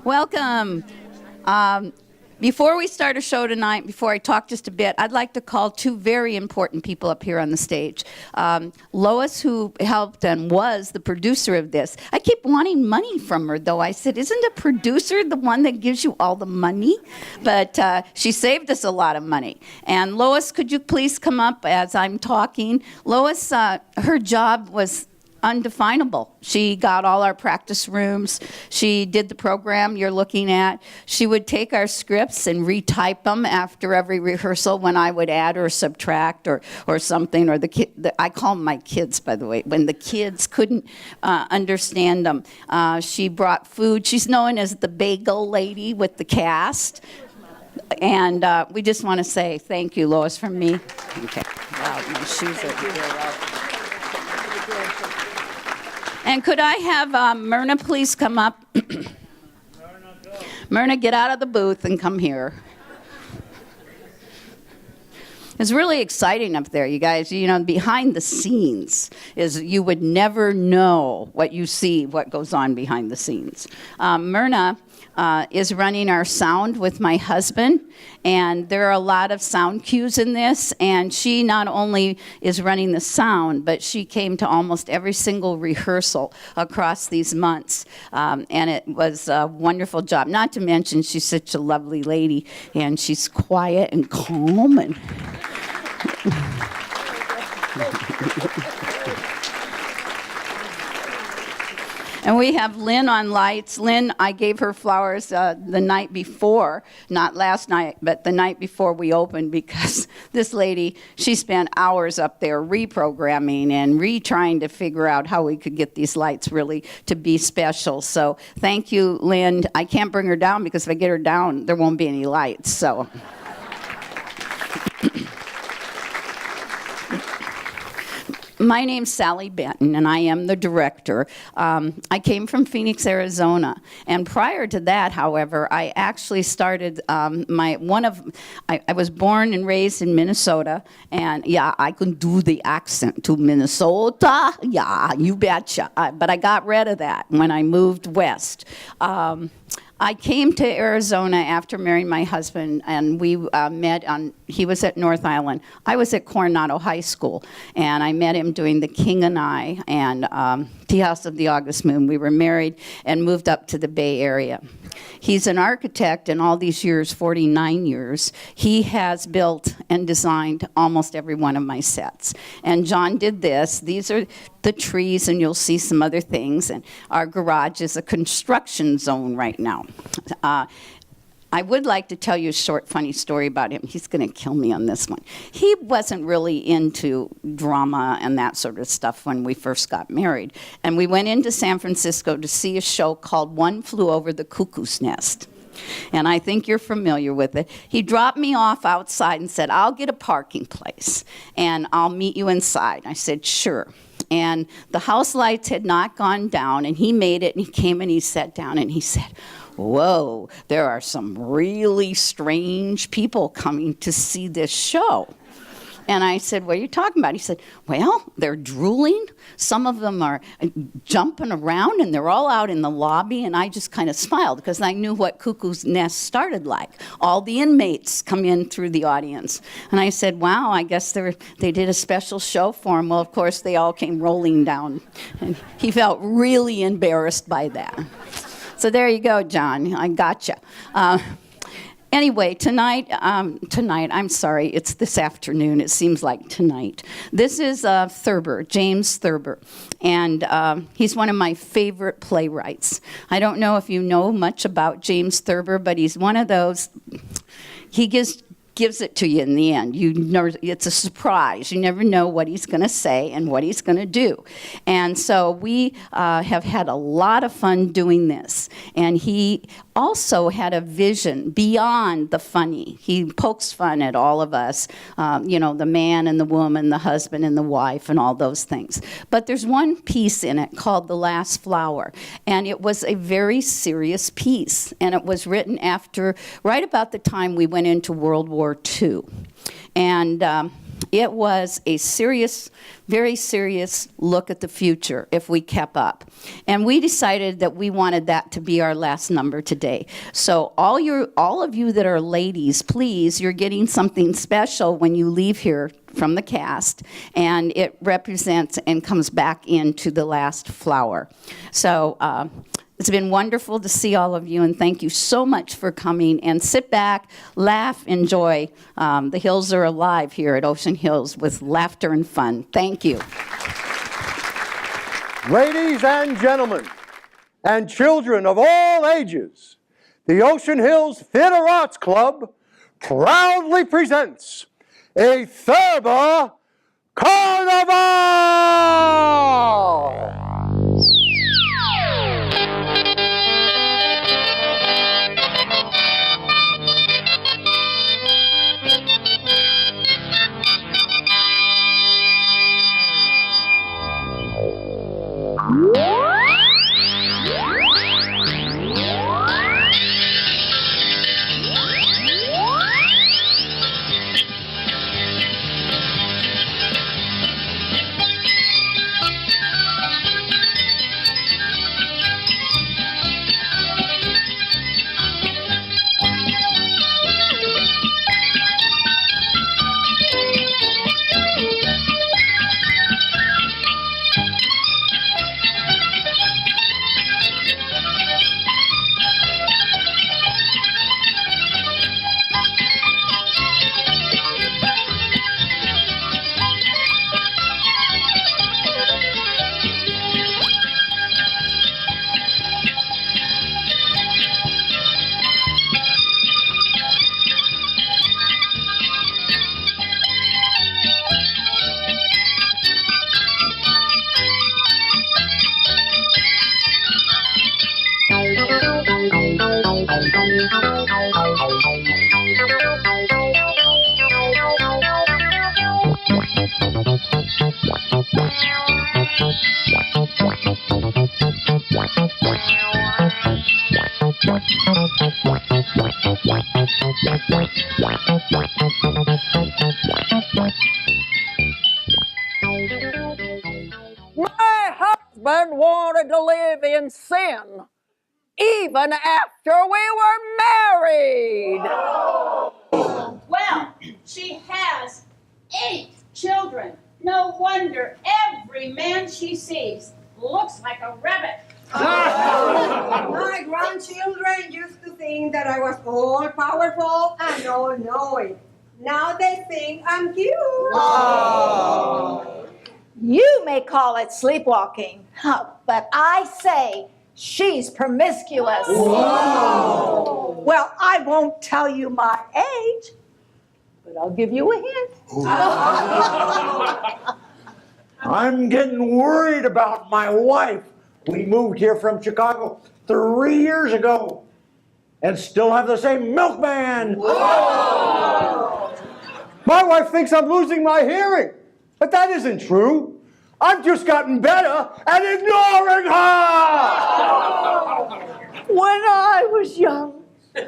Welcome. Before we start a show tonight, before I talk just a bit, I'd like to call two very important people up here on the stage. Lois, who helped and was the producer of this. I keep wanting money from her, though. I said, isn't a producer the one that gives you all the money? But she saved us a lot of money. And Lois, could you please come up as I'm talking? Lois, her job was undefinable. She got all our practice rooms. She did the program you're looking at. She would take our scripts and retype them after every rehearsal when I would add or subtract or something. Or I call them my kids, by the way, when the kids couldn't understand them. She brought food. She's known as the bagel lady with the cast. And we just want to say thank you, Lois, from me. Okay. Wow, my shoes are here. And could I have Myrna please come up? Myrna, get out of the booth and come here. It's really exciting up there, you guys. You know, behind the scenes is you would never know what you see, what goes on behind the scenes. Myrna is running our sound with my husband, and there are a lot of sound cues in this, and she not only is running the sound, but she came to almost every single rehearsal across these months, and it was a wonderful job. Not to mention she's such a lovely lady, and she's quiet and calm and And we have Lynn on lights. Lynn, I gave her flowers the night before, not last night, but the night before we opened, because this lady, she spent hours up there reprogramming and retrying to figure out how we could get these lights really to be special. So thank you, Lynn. I can't bring her down because if I get her down, there won't be any lights. So. My name's Sally Benton, and I am the director. I came from Phoenix, Arizona, and prior to that, however, I actually started I was born and raised in Minnesota, and yeah, I can do the accent to Minnesota. Yeah, you betcha. But I got rid of that when I moved west. I came to Arizona after marrying my husband, and we met he was at North Island. I was at Coronado High School, and I met him doing The King and I and Tea House of the August Moon. We were married and moved up to the Bay Area. He's an architect, and all these years, 49 years, he has built and designed almost every one of my sets. And John did this. These are the trees, and you'll see some other things. And our garage is a construction zone right now. I would like to tell you a short, funny story about him. He's going to kill me on this one. He wasn't really into drama and that sort of stuff when we first got married. And we went into San Francisco to see a show called One Flew Over the Cuckoo's Nest. And I think you're familiar with it. He dropped me off outside and said, I'll get a parking place, and I'll meet you inside. I said, sure. And the house lights had not gone down, and he made it, and he came and he sat down, and he said, whoa, there are some really strange people coming to see this show. And I said, what are you talking about? He said, well, they're drooling. Some of them are jumping around, and they're all out in the lobby. And I just kind of smiled because I knew what Cuckoo's Nest started like. All the inmates come in through the audience. And I said, wow, I guess they did a special show for them. Well, of course, they all came rolling down. And he felt really embarrassed by that. So there you go, John. I gotcha. Anyway, tonight, I'm sorry, it's this afternoon. It seems like tonight. This is Thurber, James Thurber, and he's one of my favorite playwrights. I don't know if you know much about James Thurber, but he's one of those, he gives it to you in the end. It's a surprise. You never know what he's going to say and what he's going to do. And so we have had a lot of fun doing this. And he also had a vision beyond the funny. He pokes fun at all of us, the man and the woman, the husband and the wife, and all those things. But there's one piece in it called The Last Flower, and it was a very serious piece, and it was written after, right about the time we went into World War II. And it was a serious, very serious look at the future if we kept up. And we decided that we wanted that to be our last number today. So all of you that are ladies, please, you're getting something special when you leave here from the cast, and it represents and comes back into the last flower. So it's been wonderful to see all of you, and thank you so much for coming. And sit back, laugh, enjoy. The hills are alive here at Ocean Hills with laughter and fun. Thank you. Ladies and gentlemen, and children of all ages, the Ocean Hills Theater Arts Club proudly presents a Thurber Carnival! My husband wanted to live in sin even after we were married. Well, she has 8 children. No wonder every man she sees looks like a rabbit. My grandchildren used to think that I was all powerful and all knowing. Now they think I'm cute. Oh. You may call it sleepwalking, but I say she's promiscuous. Whoa. Well, I won't tell you my age, but I'll give you a hint. I'm getting worried about my wife. We moved here from Chicago 3 years ago and still have the same milkman. Whoa. My wife thinks I'm losing my hearing, but that isn't true. I've just gotten better at ignoring her. When I was young,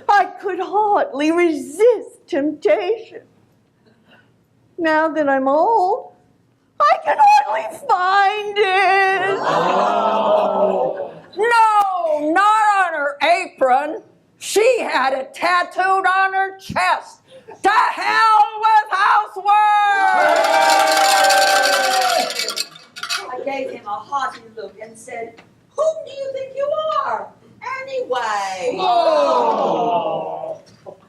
I could hardly resist temptation. Now that I'm old, I can hardly find it. Oh. No, not on her apron. She had it tattooed on her chest. To hell with housework! I gave him a haughty look and said, "Who do you think you are, anyway?" Oh.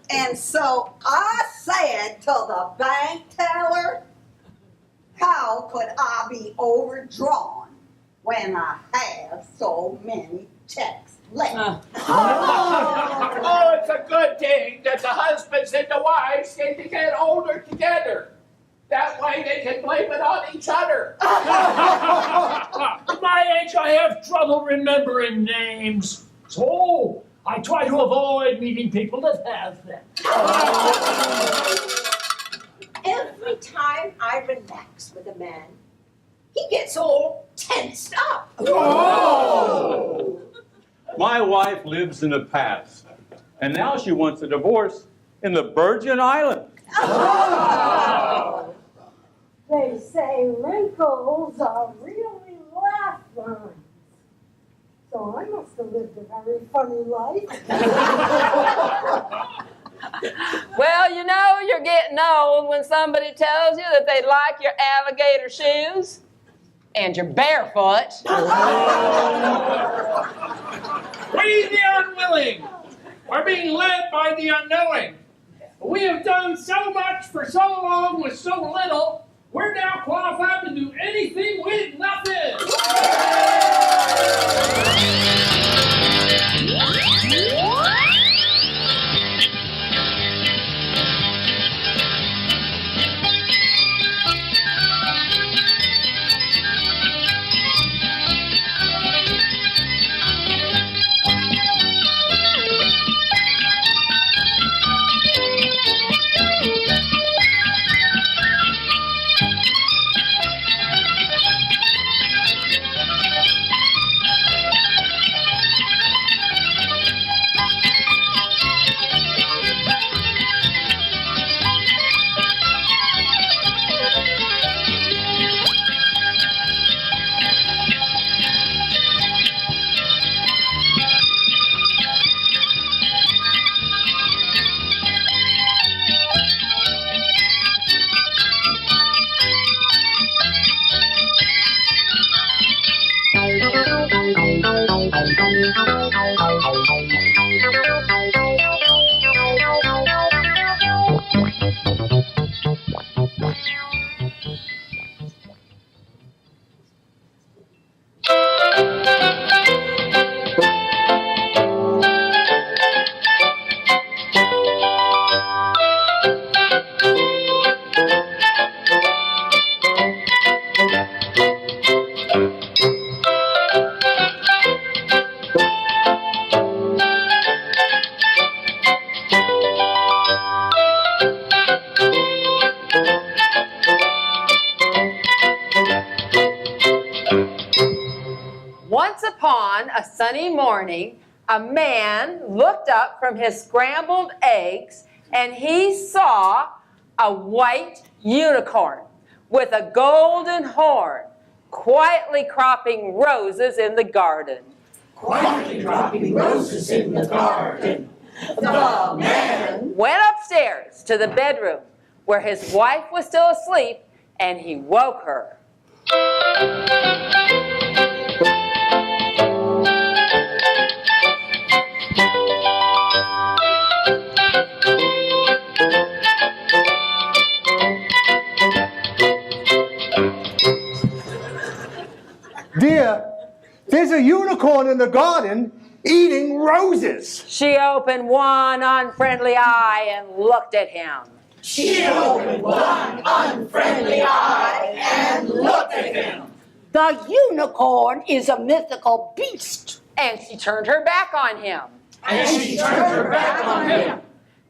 And so I said to the bank teller, "How could I be overdrawn when I have so many checks left?" Oh, it's a good thing that the husbands and the wives get to get older together. That way they can blame it on each other. At my age, I have trouble remembering names. So I try to avoid meeting people that have them. Every time I relax with a man, he gets all tensed up. Oh. My wife lives in the past, and now she wants a divorce in the Virgin Islands. Oh. They say wrinkles are really laugh lines. So I must have lived a very funny life. Well, you know you're getting old when somebody tells you that they like your alligator shoes and your barefoot. We, the unwilling, are being led by the unknowing. We have done so much for so long with so little, we're now qualified to do anything with nothing. Once upon a sunny morning, a man looked up from his scrambled eggs and he saw a white unicorn with a golden horn quietly cropping roses in the garden. Quietly dropping roses in the garden. The man Went upstairs to the bedroom where his wife was still asleep and he woke her. Dear, there's a unicorn in the garden eating roses. She opened one unfriendly eye and looked at him. She opened one unfriendly eye and looked at him. The unicorn is a mythical beast. And she turned her back on him. And she turned her back on him.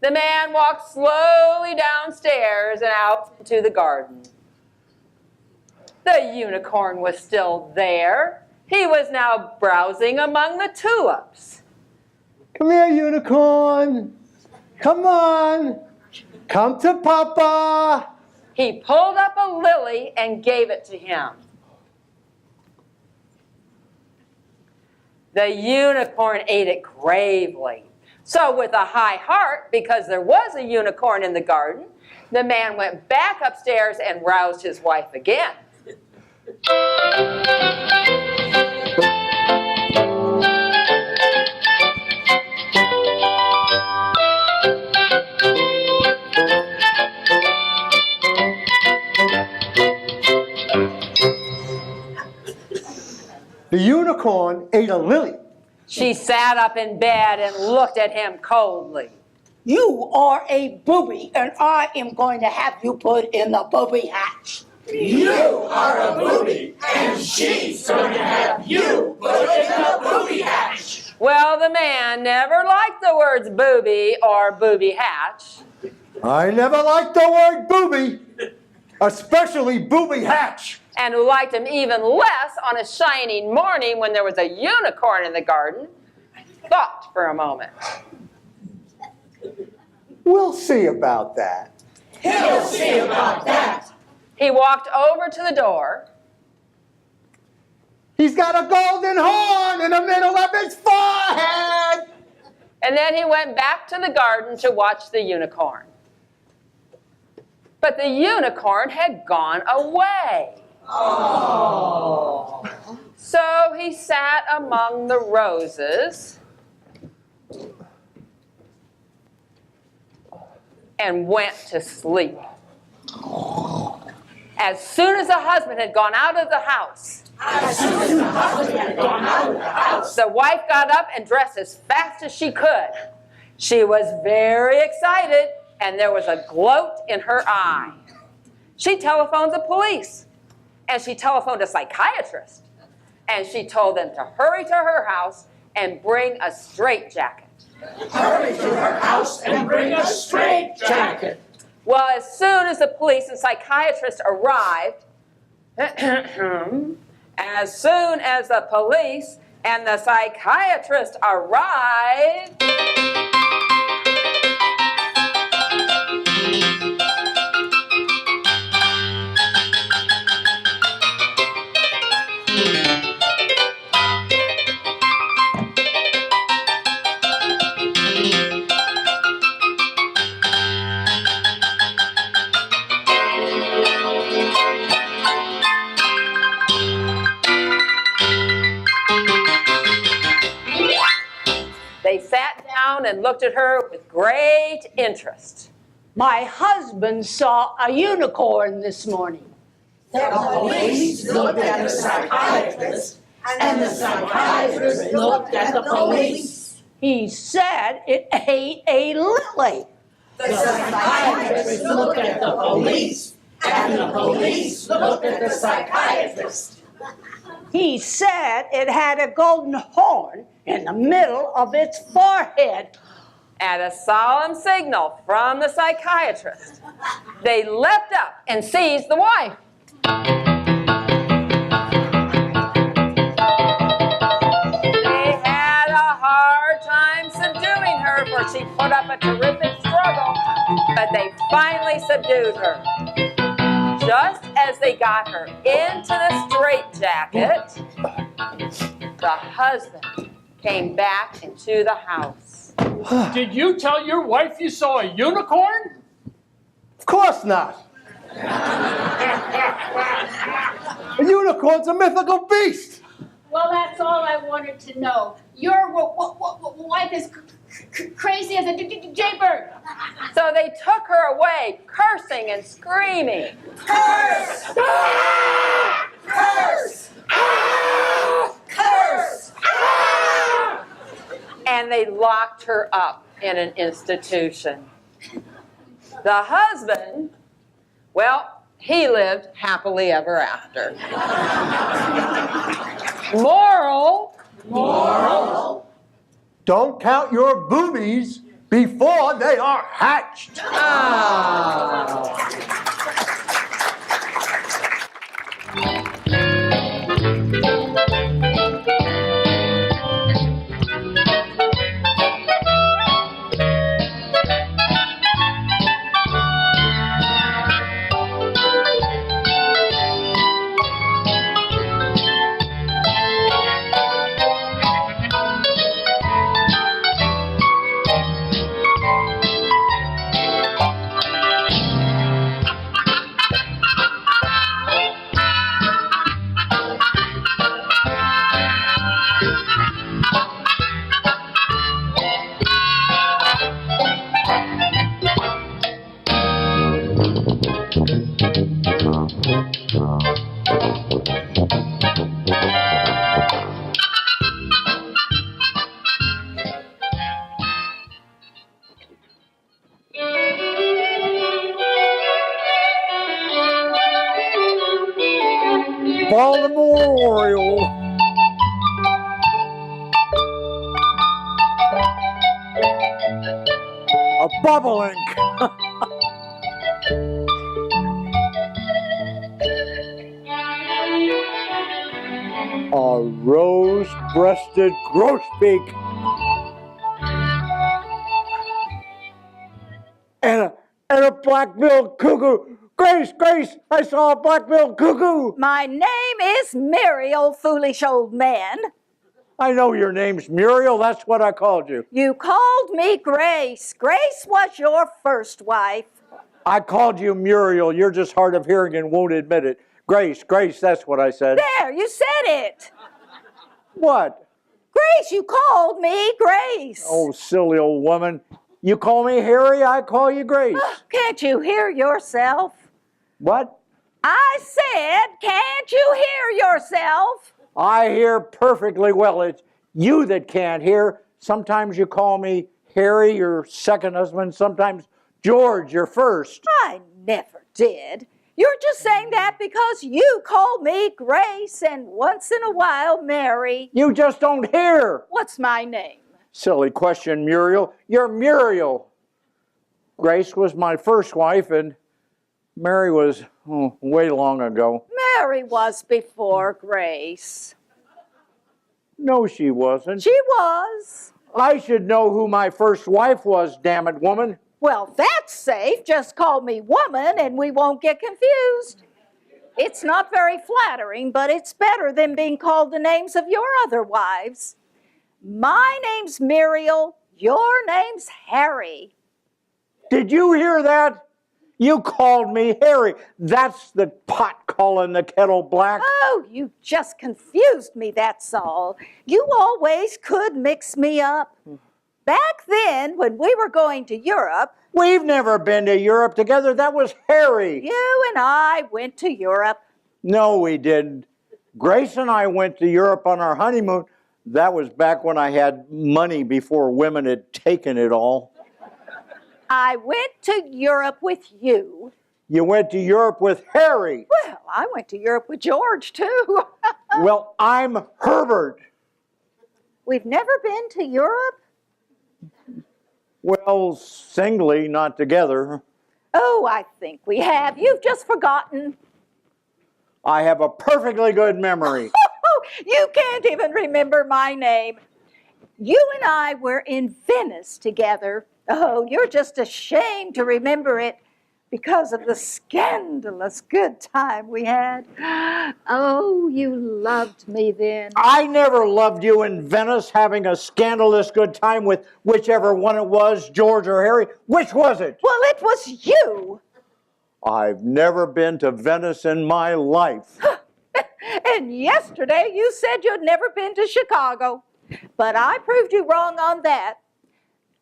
The man walked slowly downstairs and out into the garden. The unicorn was still there. He was now browsing among the tulips. Come here, unicorn. Come on. Come to Papa. He pulled up a lily and gave it to him. The unicorn ate it gravely. So with a high heart, because there was a unicorn in the garden, the man went back upstairs and roused his wife again. The unicorn ate a lily. She sat up in bed and looked at him coldly. You are a booby, and I am going to have you put in the booby hatch. You are a booby, and she's going to have you put in the booby hatch. Well, the man never liked the words booby or booby hatch. I never liked the word booby, especially booby hatch. And who liked him even less on a shining morning when there was a unicorn in the garden, thought for a moment. We'll see about that. He'll see about that. He walked over to the door. He's got a golden horn in the middle of his forehead. And then he went back to the garden to watch the unicorn. But the unicorn had gone away. Oh. So he sat among the roses and went to sleep. As soon as the husband had gone out of the house, the wife got up and dressed as fast as she could. She was very excited, and there was a gloat in her eye. She telephoned the police, and she telephoned a psychiatrist, and she told them to hurry to her house and bring a straitjacket. Hurry to her house and bring a straitjacket. Well, as soon as the police and psychiatrist arrived, as soon as the police and the psychiatrist arrived, they sat down and looked at her with great interest. My husband saw a unicorn this morning. The police looked at the psychiatrist, and the psychiatrist looked at the police. He said it ate a lily. The psychiatrist looked at the police, and the police looked at the psychiatrist. He said it had a golden horn in the middle of its forehead. At a solemn signal from the psychiatrist, they leapt up and seized the wife. They had a hard time subduing her, for she put up a terrific struggle, but they finally subdued her. Just as they got her into the straitjacket, the husband came back into the house. Did you tell your wife you saw a unicorn? Of course not. A unicorn's a mythical beast. Well, that's all I wanted to know. Your wife is crazy as a jaybird. So they took her away, cursing and screaming. Curse! Ah! Curse! Ah! Curse! Ah! And they locked her up in an institution. The husband, well, he lived happily ever after. Moral. Moral. Don't count your boobies before they are hatched. Baltimore Oriole. A bobolink. A rose-breasted grosbeak. And a black-billed Grace, Grace, I saw a black-billed cuckoo. My name is Muriel, foolish old man. I know your name's Muriel. That's what I called you. You called me Grace. Grace was your first wife. I called you Muriel. You're just hard of hearing and won't admit it. Grace, Grace, that's what I said. There, you said it. What? Grace, you called me Grace. Oh, silly old woman. You call me Harry, I call you Grace. Can't you hear yourself? What? I said, can't you hear yourself? I hear perfectly well. It's you that can't hear. Sometimes you call me Harry, your second husband. Sometimes George, your first. I never did. You're just saying that because you call me Grace and once in a while Mary. You just don't hear. What's my name? Silly question, Muriel. You're Muriel. Grace was my first wife, and Mary was way long ago. Mary was before Grace. No, she wasn't. She was. I should know who my first wife was, damn it, woman. Well, that's safe. Just call me woman and we won't get confused. It's not very flattering, but it's better than being called the names of your other wives. My name's Muriel. Your name's Harry. Did you hear that? You called me Harry. That's the pot calling the kettle black. Oh, you just confused me, that's all. You always could mix me up. Back then, when we were going to Europe... We've never been to Europe together. That was Harry. You and I went to Europe. No, we didn't. Grace and I went to Europe on our honeymoon. That was back when I had money before women had taken it all. I went to Europe with you. You went to Europe with Harry. Well, I went to Europe with George, too. Well, I'm Herbert. We've never been to Europe? Well, singly, not together. Oh, I think we have. You've just forgotten. I have a perfectly good memory. You can't even remember my name. You and I were in Venice together. Oh, you're just ashamed to remember it because of the scandalous good time we had. Oh, you loved me then. I never loved you in Venice, having a scandalous good time with whichever one it was, George or Harry. Which was it? Well, it was you. I've never been to Venice in my life. And yesterday you said you'd never been to Chicago. But I proved you wrong on that.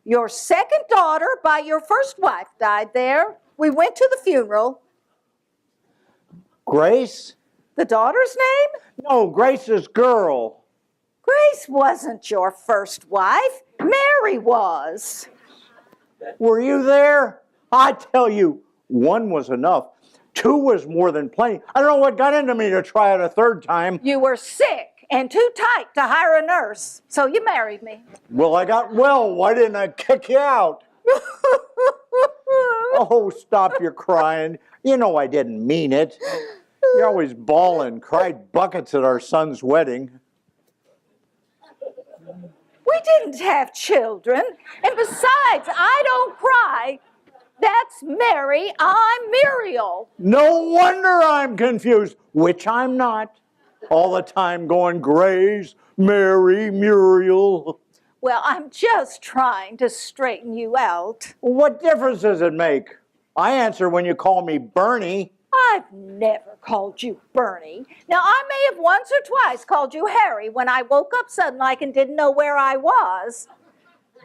Your second daughter by your first wife died there. We went to the funeral. Grace? The daughter's name? No, Grace's girl. Grace wasn't your first wife. Mary was. Were you there? I tell you, one was enough. Two was more than plenty. I don't know what got into me to try it a third time. You were sick and too tight to hire a nurse, so you married me. Well, I got well. Why didn't I kick you out? Oh, stop your crying. You know I didn't mean it. You always bawl and cried buckets at our son's wedding. We didn't have children. And besides, I don't cry. That's Mary. I'm Muriel. No wonder I'm confused, which I'm not. All the time going Grace, Mary, Muriel. Well, I'm just trying to straighten you out. What difference does it make? I answer when you call me Bernie. I've never called you Bernie. Now, I may have once or twice called you Harry when I woke up sudden-like and didn't know where I was.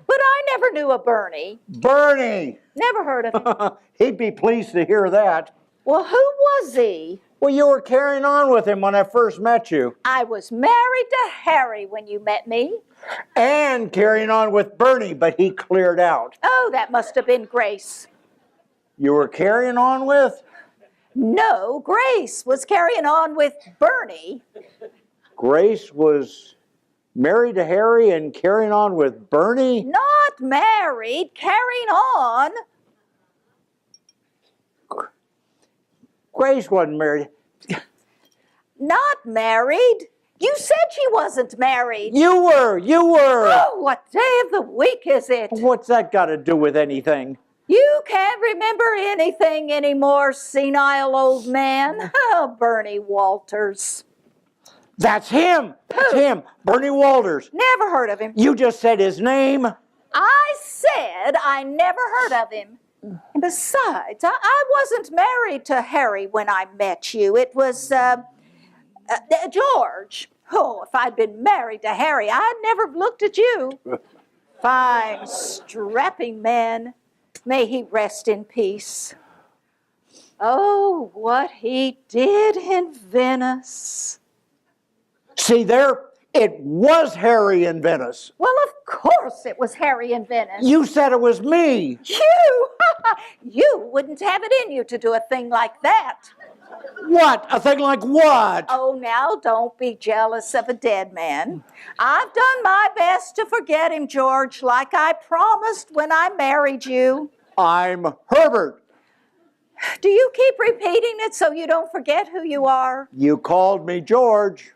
But I never knew a Bernie. Bernie! Never heard of him. He'd be pleased to hear that. Well, who was he? Well, you were carrying on with him when I first met you. I was married to Harry when you met me. And carrying on with Bernie, but he cleared out. Oh, that must have been Grace. You were carrying on with? No, Grace was carrying on with Bernie. Grace was married to Harry and carrying on with Bernie? Not married, carrying on. Grace wasn't married. Not married. You said she wasn't married. You were. Oh, what day of the week is it? What's that got to do with anything? You can't remember anything anymore, senile old man. Oh, Bernie Walters. That's him. That's him. Bernie Walters. Never heard of him. You just said his name. I said I never heard of him. And besides, I wasn't married to Harry when I met you. It was George. Oh, if I'd been married to Harry, I'd never have looked at you. Fine, strapping man. May he rest in peace. Oh, what he did in Venice. See there? It was Harry in Venice. Well, of course it was Harry in Venice. You said it was me. You! You wouldn't have it in you to do a thing like that. What? A thing like what? Oh, now don't be jealous of a dead man. I've done my best to forget him, George, like I promised when I married you. I'm Herbert. Do you keep repeating it so you don't forget who you are? You called me George.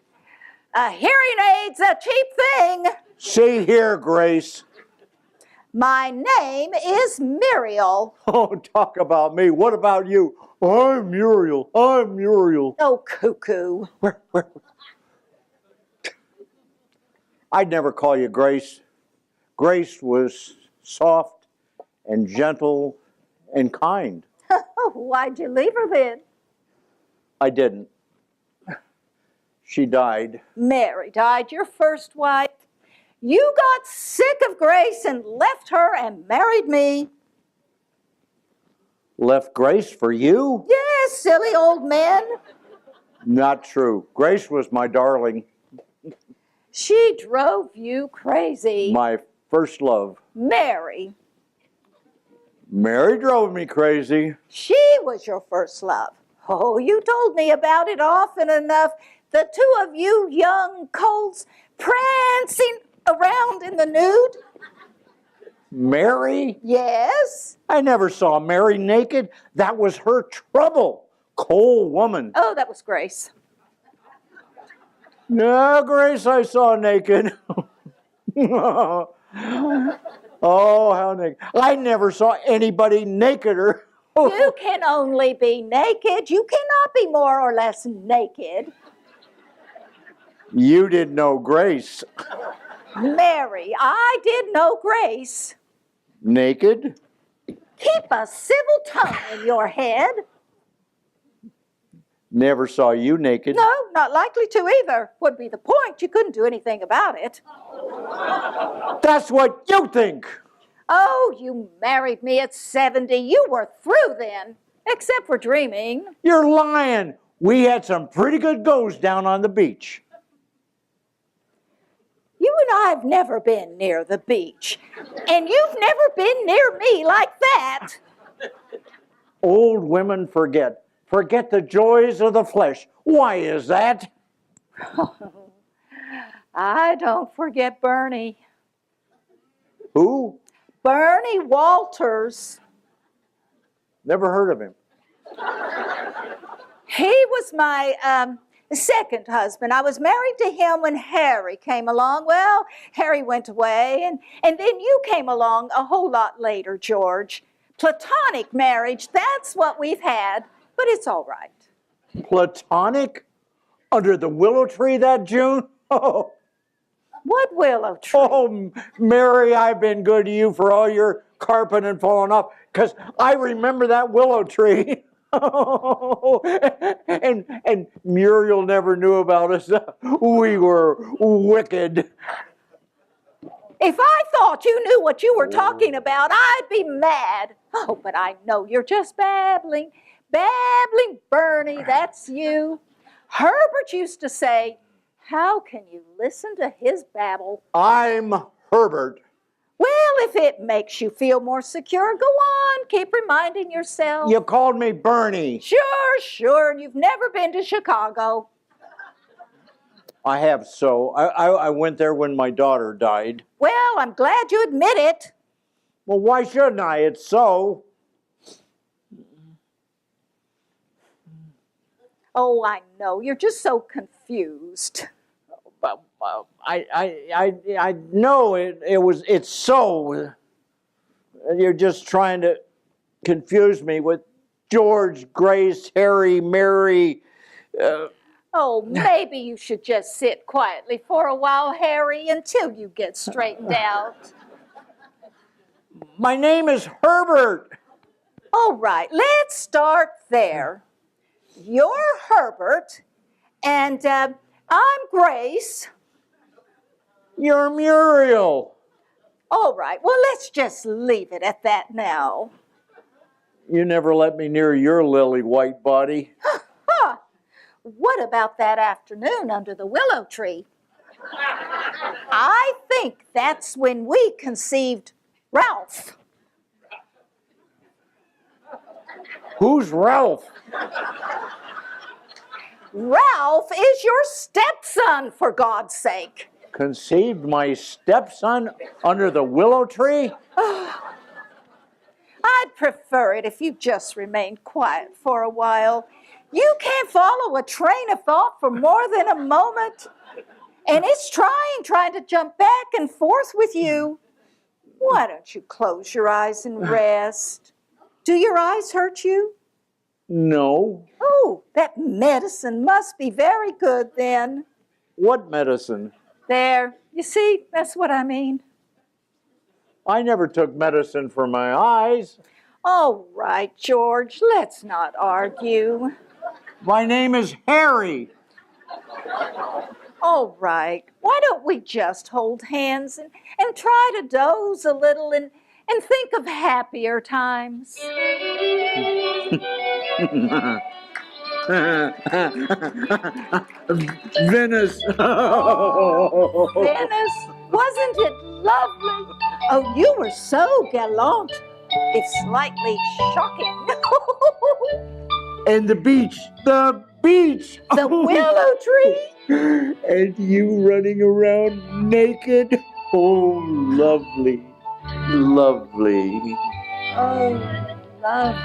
A hearing aid's a cheap thing. See here, Grace. My name is Muriel. Oh, talk about me. What about you? I'm Muriel. I'm Muriel. Oh, cuckoo. Where? I'd never call you Grace. Grace was soft and gentle and kind. Why'd you leave her then? I didn't. She died. Mary died, your first wife. You got sick of Grace and left her and married me. Left Grace for you? Yes, silly old man. Not true. Grace was my darling. She drove you crazy. My first love. Mary. Mary drove me crazy. She was your first love. Oh, you told me about it often enough. The two of you young colts prancing around in the nude. Mary? Yes. I never saw Mary naked. That was her trouble. Cold woman. Oh, that was Grace. No, Grace I saw naked. Oh, how naked. I never saw anybody nakeder. You can only be naked. You cannot be more or less naked. You didn't know Grace. Mary, I did know Grace. Naked? Keep a civil tongue in your head. Never saw you naked. No, not likely to either. Would be the point. You couldn't do anything about it. That's what you think. Oh, you married me at 70. You were through then, except for dreaming. You're lying. We had some pretty good goes down on the beach. You and I have never been near the beach, and you've never been near me like that. Old women forget. Forget the joys of the flesh. Why is that? I don't forget Bernie. Who? Bernie Walters. Never heard of him. He was my second husband. I was married to him when Harry came along. Well, Harry went away, and then you came along a whole lot later, George. Platonic marriage, that's what we've had, but it's all right. Platonic? Under the willow tree that June? Oh, What willow tree? oh, Mary, I've been good to you for all your carpeting falling off, because I remember that willow tree. and Muriel never knew about us. We were wicked. If I thought you knew what you were talking about, I'd be mad. Oh, but I know you're just babbling. Babbling, Bernie, that's you. Herbert used to say, how can you listen to his babble? I'm Herbert. Well, if it makes you feel more secure, go on. Keep reminding yourself. You called me Bernie. Sure. You've never been to Chicago. I have so. I went there when my daughter died. Well, I'm glad you admit it. Well, why shouldn't I? It's so. Oh, I know. You're just so confused. I know it's so. You're just trying to confused me with George, Grace, Harry, Mary. Oh, maybe you should just sit quietly for a while, Harry, until you get straightened out. My name is Herbert. All right, let's start there. You're Herbert, and I'm Grace. You're Muriel. All right, well, let's just leave it at that now. You never let me near your lily white body. Huh. What about that afternoon under the willow tree? I think that's when we conceived Ralph. Who's Ralph? Ralph is your stepson, for God's sake. Conceived my stepson under the willow tree? I'd prefer it if you just remained quiet for a while. You can't follow a train of thought for more than a moment. And it's trying to jump back and forth with you. Why don't you close your eyes and rest? Do your eyes hurt you? No. Oh, that medicine must be very good then. What medicine? There, you see, that's what I mean. I never took medicine for my eyes. All right, George, let's not argue. My name is Harry. All right, why don't we just hold hands and try to doze a little and think of happier times? Venice. Venice, wasn't it lovely? Oh, you were so gallant, if slightly shocking. And the beach. The beach. The willow tree. And you running around naked. Oh, lovely. Lovely. Oh, love.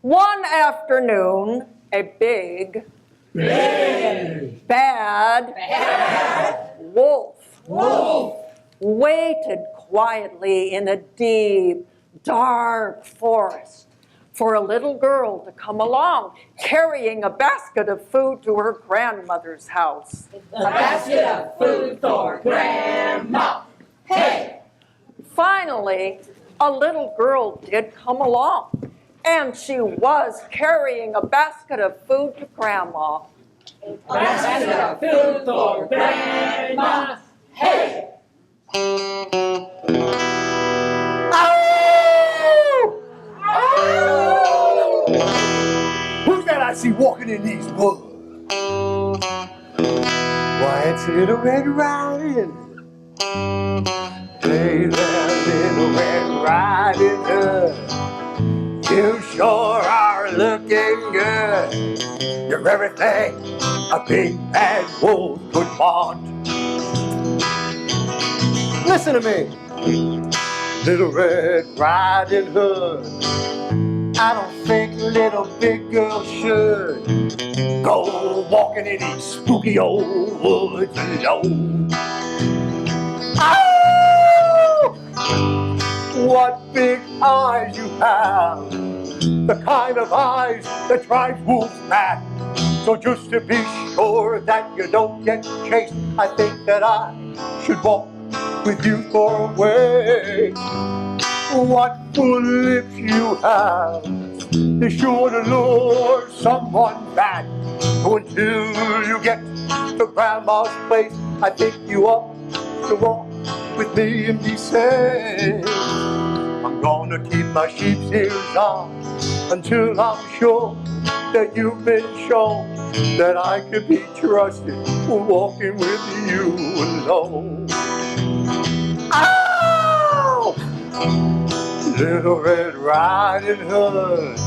One afternoon, a big, bad wolf waited quietly in a deep, dark forest for a little girl to come along, carrying a basket of food to her grandmother's house. A basket of food for Grandma. Hey! Finally, a little girl did come along, and she was carrying a basket of food to Grandma. A basket of food for Grandma. Hey! Who's that I see walking in these woods? Why, it's Little Red Riding. Hey there, Little Red Riding Hood. You sure are looking good. You're everything a big bad wolf could want. Listen to me, Little Red Riding Hood. I don't think little big girls should go walking in these spooky old woods alone. Oh! What big eyes you have, the kind of eyes that drives wolves mad. So just to be sure that you don't get chased, I think that I should walk with you for a way. What full lips you have is sure to lure someone back. So until you get to Grandma's place, I think you ought to walk with me and be safe. I'm gonna keep my sheep's ears on until I'm sure that you've been shown that I could be trusted walking with you alone. Ow! Little Red Riding Hood,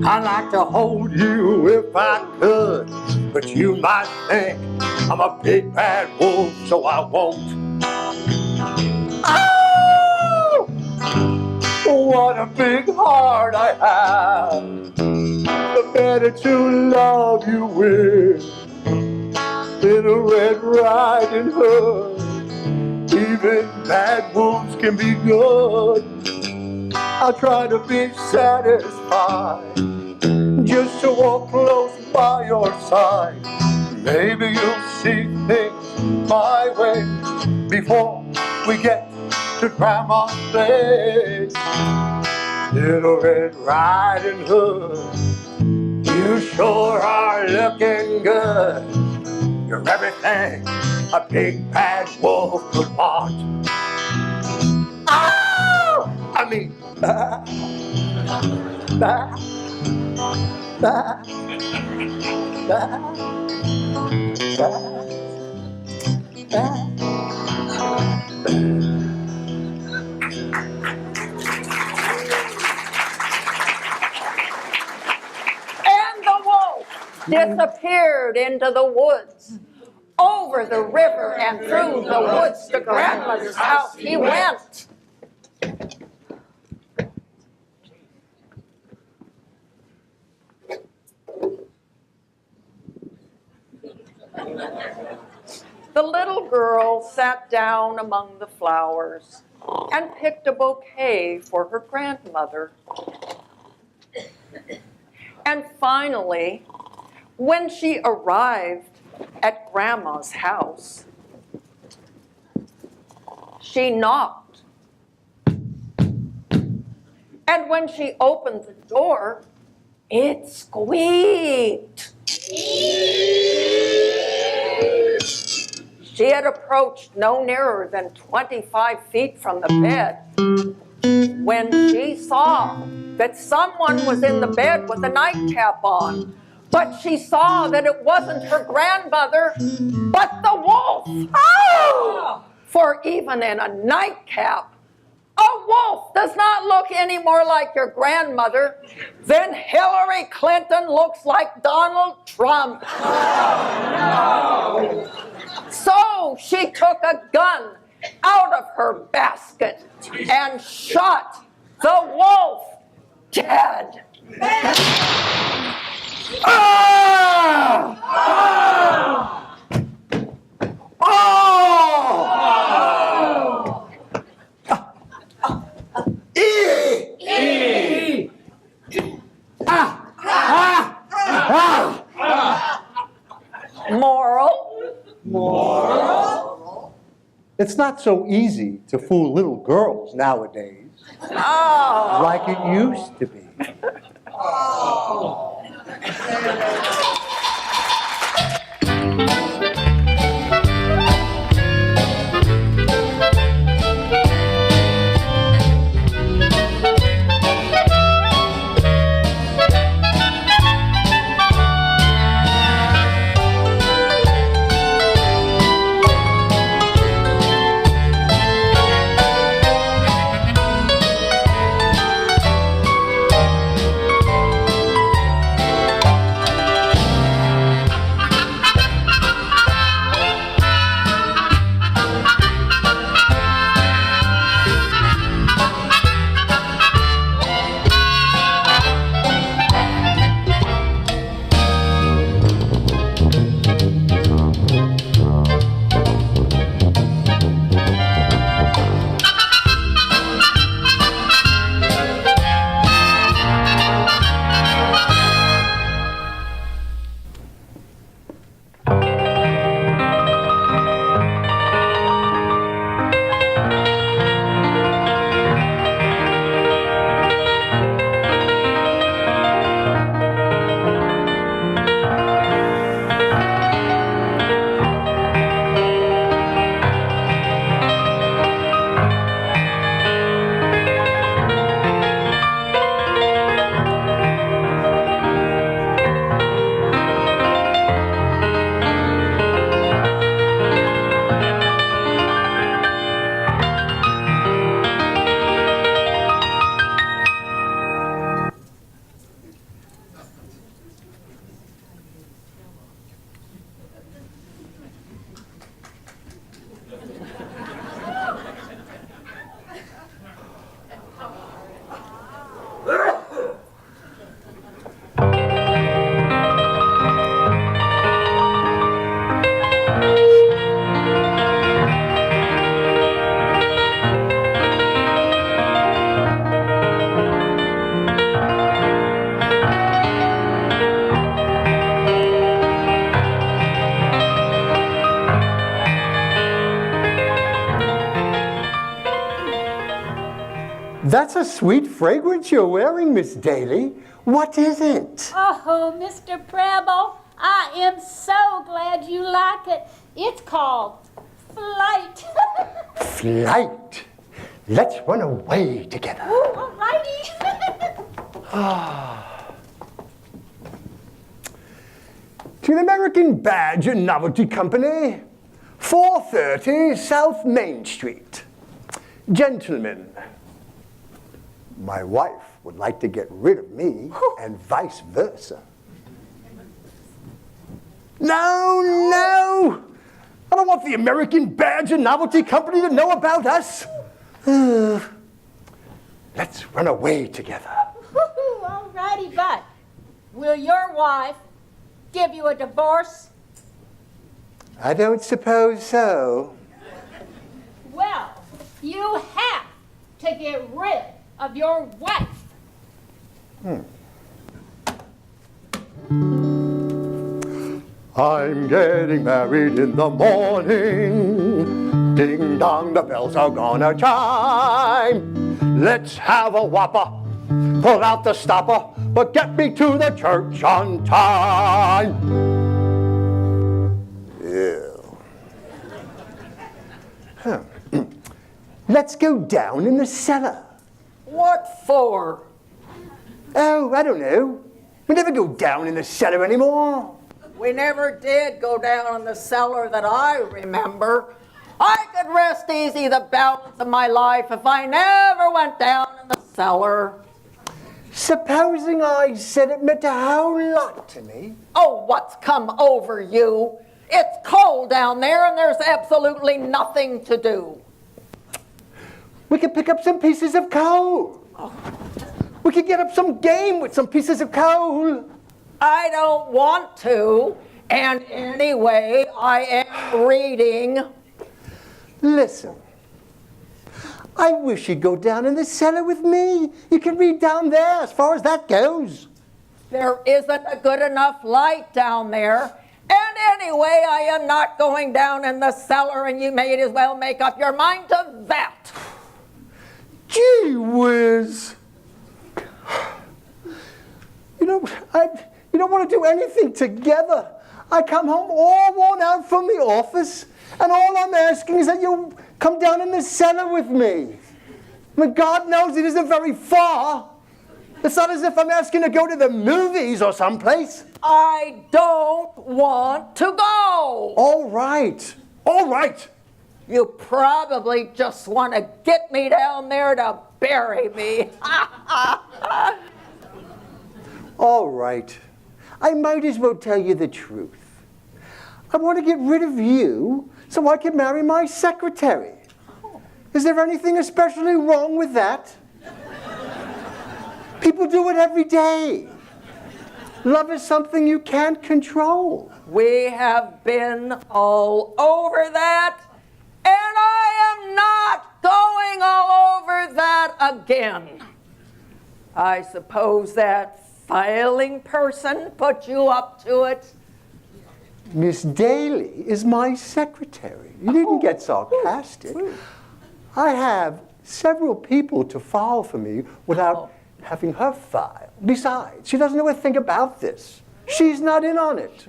I'd like to hold you if I could, but you might think I'm a big bad wolf, so I won't. Ow! What a big heart I have, the better to love you with. Little Red Riding Hood, even bad wolves can be good. I'll try to be satisfied just to walk close by your side. Maybe you'll see things my way before we get to Grandma's place. Little Red Riding Hood, you sure are looking good. You're everything a big bad wolf could want. Ow! I mean, disappeared into the woods. Over the river and through the woods to Grandmother's house he went. The little girl sat down among the flowers and picked a bouquet for her grandmother. And finally, when she arrived at Grandma's house, she knocked. And when she opened the door, it squeaked. She had approached no nearer than 25 feet from the bed when she saw that someone was in the bed with a nightcap on. But she saw that it wasn't her grandmother, but the wolf. Oh! For even in a nightcap, a wolf does not look any more like your grandmother than Hillary Clinton looks like Donald Trump. Oh, no. So she took a gun out of her basket and shot the wolf dead. Ah! Ah! Oh! Moral? It's not so easy to fool little girls nowadays, Oh. like it used to be. Oh. That's a sweet fragrance you're wearing, Miss Daly. What is it? Oh, Mr. Preble, I am so glad you like it. It's called Flight. Flight. Let's run away together. All righty. To the American Badge and Novelty Company, 430 South Main Street. Gentlemen, my wife would like to get rid of me and vice versa. No! I don't want the American Badge and Novelty Company to know about us. Let's run away together. All righty, but will your wife give you a divorce? I don't suppose so. Well, you have to get rid of your wife. I'm getting married in the morning. Ding dong, the bells are gonna chime. Let's have a whopper, pull out the stopper, but get me to the church on time. Ew. Huh. Let's go down in the cellar. What for? Oh, I don't know. We never go down in the cellar anymore. We never did go down in the cellar that I remember. I could rest easy the balance of my life if I never went down in the cellar. Supposing I said it meant a whole lot to me. Oh, what's come over you? It's cold down there and there's absolutely nothing to do. We could pick up some pieces of coal. We could get up some game with some pieces of coal. I don't want to. And anyway, I am reading. Listen, I wish you'd go down in the cellar with me. You can read down there as far as that goes. There isn't a good enough light down there. And anyway, I am not going down in the cellar, and you may as well make up your mind to that. Gee whiz. You know, you don't want to do anything together. I come home all worn out from the office, and all I'm asking is that you come down in the cellar with me. I mean, God knows it isn't very far. It's not as if I'm asking to go to the movies or someplace. I don't want to go. All right. All right. You probably just want to get me down there to bury me. All right. I might as well tell you the truth. I want to get rid of you so I can marry my secretary. Is there anything especially wrong with that? People do it every day. Love is something you can't control. We have been all over that, and I am not going all over that again. I suppose that filing person put you up to it. Miss Daly is my secretary. You didn't get sarcastic. I have several people to file for me without having her file. Besides, she doesn't know a thing about this. She's not in on it.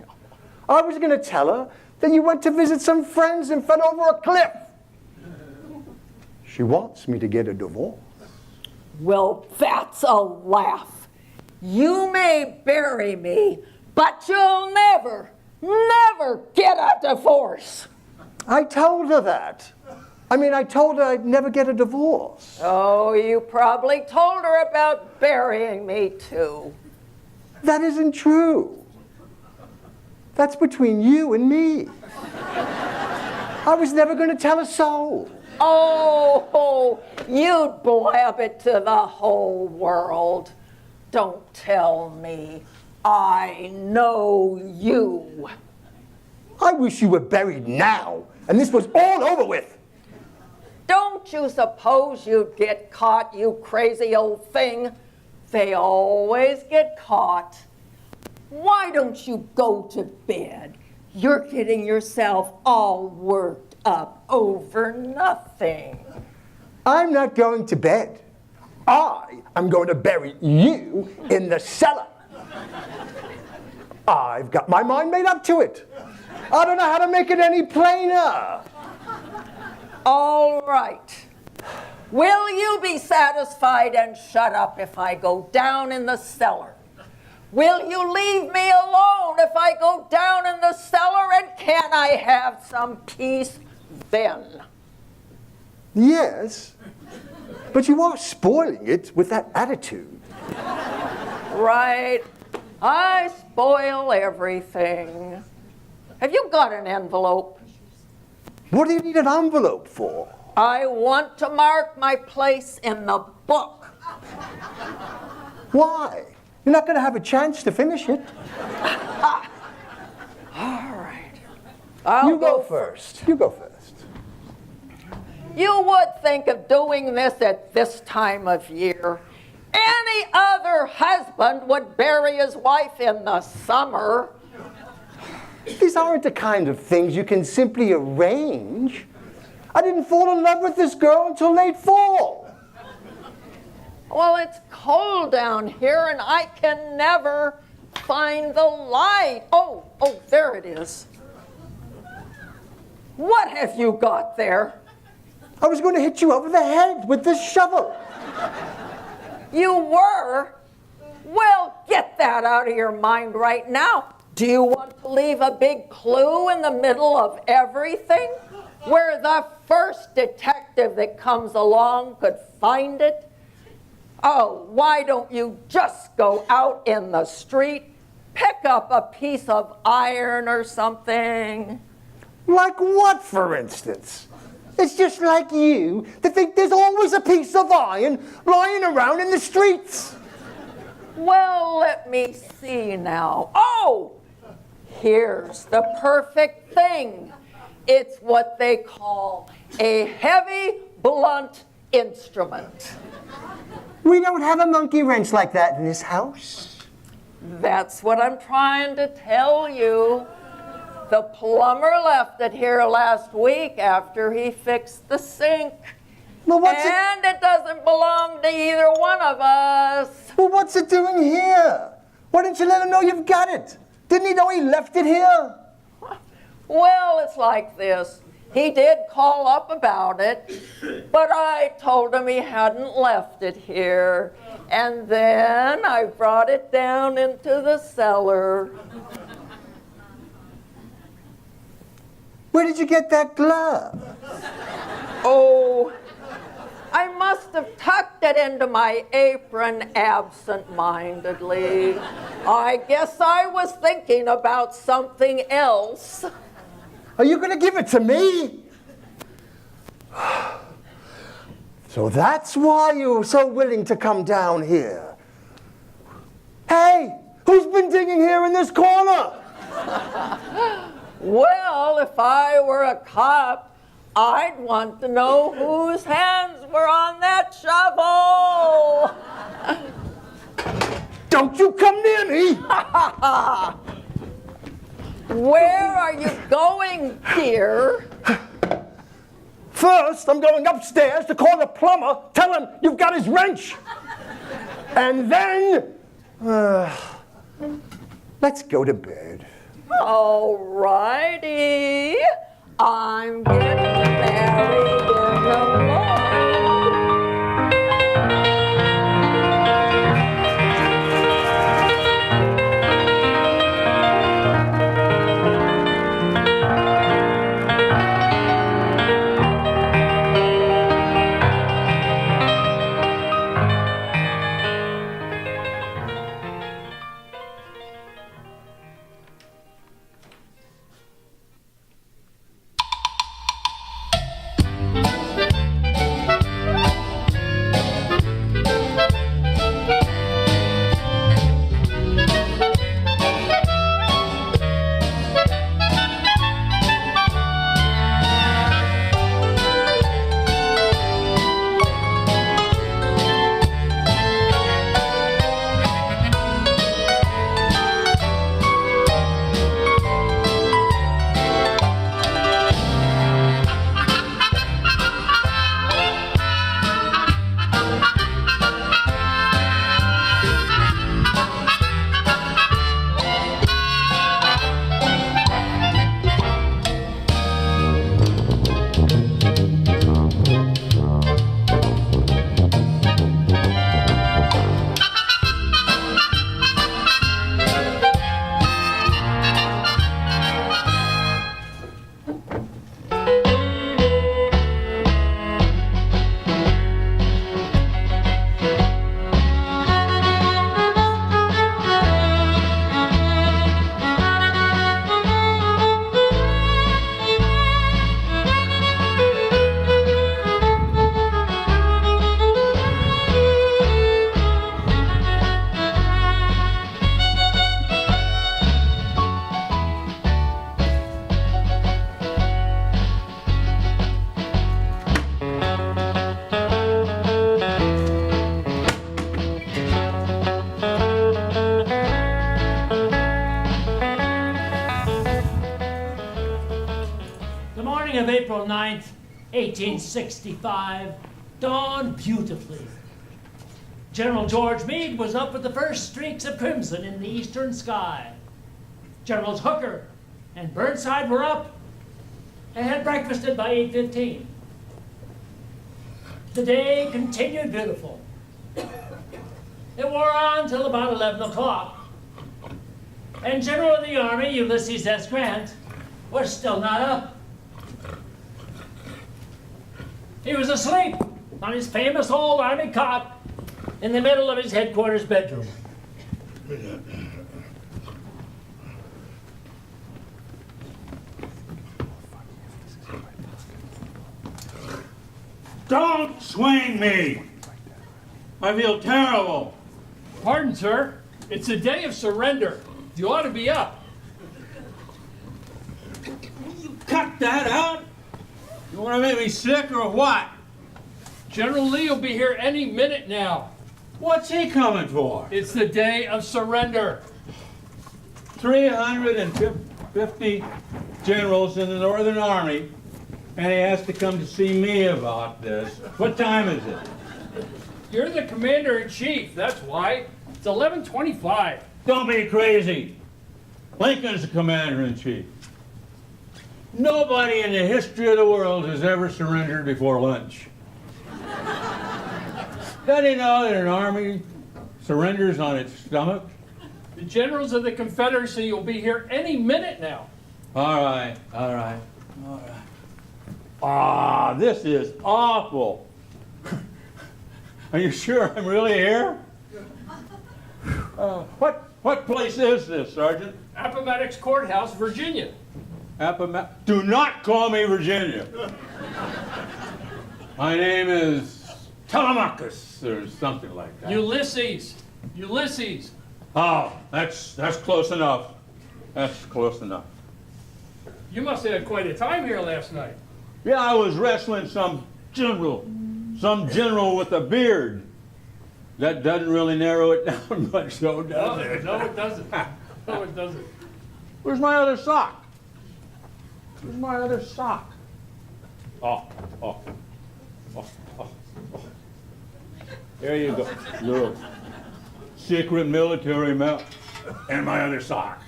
I was going to tell her that you went to visit some friends and fell over a cliff. She wants me to get a divorce. Well, that's a laugh. You may bury me, but you'll never get a divorce. I told her that. I told her I'd never get a divorce. Oh, you probably told her about burying me, too. That isn't true. That's between you and me. I was never going to tell a soul. Oh, you'd blab it to the whole world. Don't tell me. I know you. I wish you were buried now, and this was all over with. Don't you suppose you'd get caught, you crazy old thing? They always get caught. Why don't you go to bed? You're getting yourself all worked up over nothing. I'm not going to bed. I am going to bury you in the cellar. I've got my mind made up to it. I don't know how to make it any plainer. All right. Will you be satisfied and shut up if I go down in the cellar? Will you leave me alone if I go down in the cellar, and can I have some peace then? Yes, but you are spoiling it with that attitude. Right. I spoil everything. Have you got an envelope? What do you need an envelope for? I want to mark my place in the book. Why? You're not going to have a chance to finish it. All right. I'll You go first. You go first. You would think of doing this at this time of year. Any other husband would bury his wife in the summer. These aren't the kind of things you can simply arrange. I didn't fall in love with this girl until late fall. Well, it's cold down here and I can never find the light. Oh, there it is. What have you got there? I was going to hit you over the head with this shovel. You were? Well, get that out of your mind right now. Do you want to leave a big clue in the middle of everything, where the first detective that comes along could find it? Oh, why don't you just go out in the street, pick up a piece of iron or something? Like what, for instance? It's just like you to think there's always a piece of iron lying around in the streets. Well, let me see now. Oh, here's the perfect thing. It's what they call a heavy, blunt instrument. We don't have a monkey wrench like that in this house. That's what I'm trying to tell you. The plumber left it here last week after he fixed the sink. Well, and it doesn't belong to either one of us. Well, what's it doing here? Why didn't you let him know you've got it? Didn't he know he left it here? Well, it's like this. He did call up about it, but I told him he hadn't left it here. And then I brought it down into the cellar. Where did you get that glove? Oh, I must have tucked it into my apron absent-mindedly. I guess I was thinking about something else. Are you going to give it to me? So that's why you were so willing to come down here. Hey, who's been digging here in this corner? Well, if I were a cop, I'd want to know whose hands were on that shovel. Don't you come near me! Where are you going, dear? First, I'm going upstairs to call the plumber, tell him you've got his wrench. And then, let's go to bed. All righty. I'm getting married in the morning. morning of April 9th, 1865, dawned beautifully. General George Meade was up with the first streaks of crimson in the eastern sky. Generals Hooker and Burnside were up and had breakfasted by 8:15. The day continued beautiful. It wore on till about 11 o'clock. And General of the Army, Ulysses S. Grant, was still not up. He was asleep on his famous old army cot in the middle of his headquarters bedroom. Don't swing me! I feel terrible. Pardon, sir. It's a day of surrender. You ought to be up. You cut that out? You want to make me sick or what? General Lee will be here any minute now. What's he coming for? It's the day of surrender. 350 generals in the Northern Army, and he has to come to see me about this. What time is it? You're the commander-in-chief, that's why. It's 11:25. Don't be crazy. Lincoln's the commander-in-chief. Nobody in the history of the world has ever surrendered before lunch. Doesn't he know that an army surrenders on its stomach? The generals of the Confederacy will be here any minute now. All right. Ah, this is awful. Are you sure I'm really here? What place is this, Sergeant? Appomattox Courthouse, Virginia. Do not call me Virginia. My name is Telemachus or something like that. Ulysses. Oh, that's close enough. That's close enough. You must have had quite a time here last night. Yeah, I was wrestling some general with a beard. That doesn't really narrow it down much, though, does it? No, it doesn't. No, it doesn't. Where's my other sock? Oh. There you go. Little secret military map and my other sock.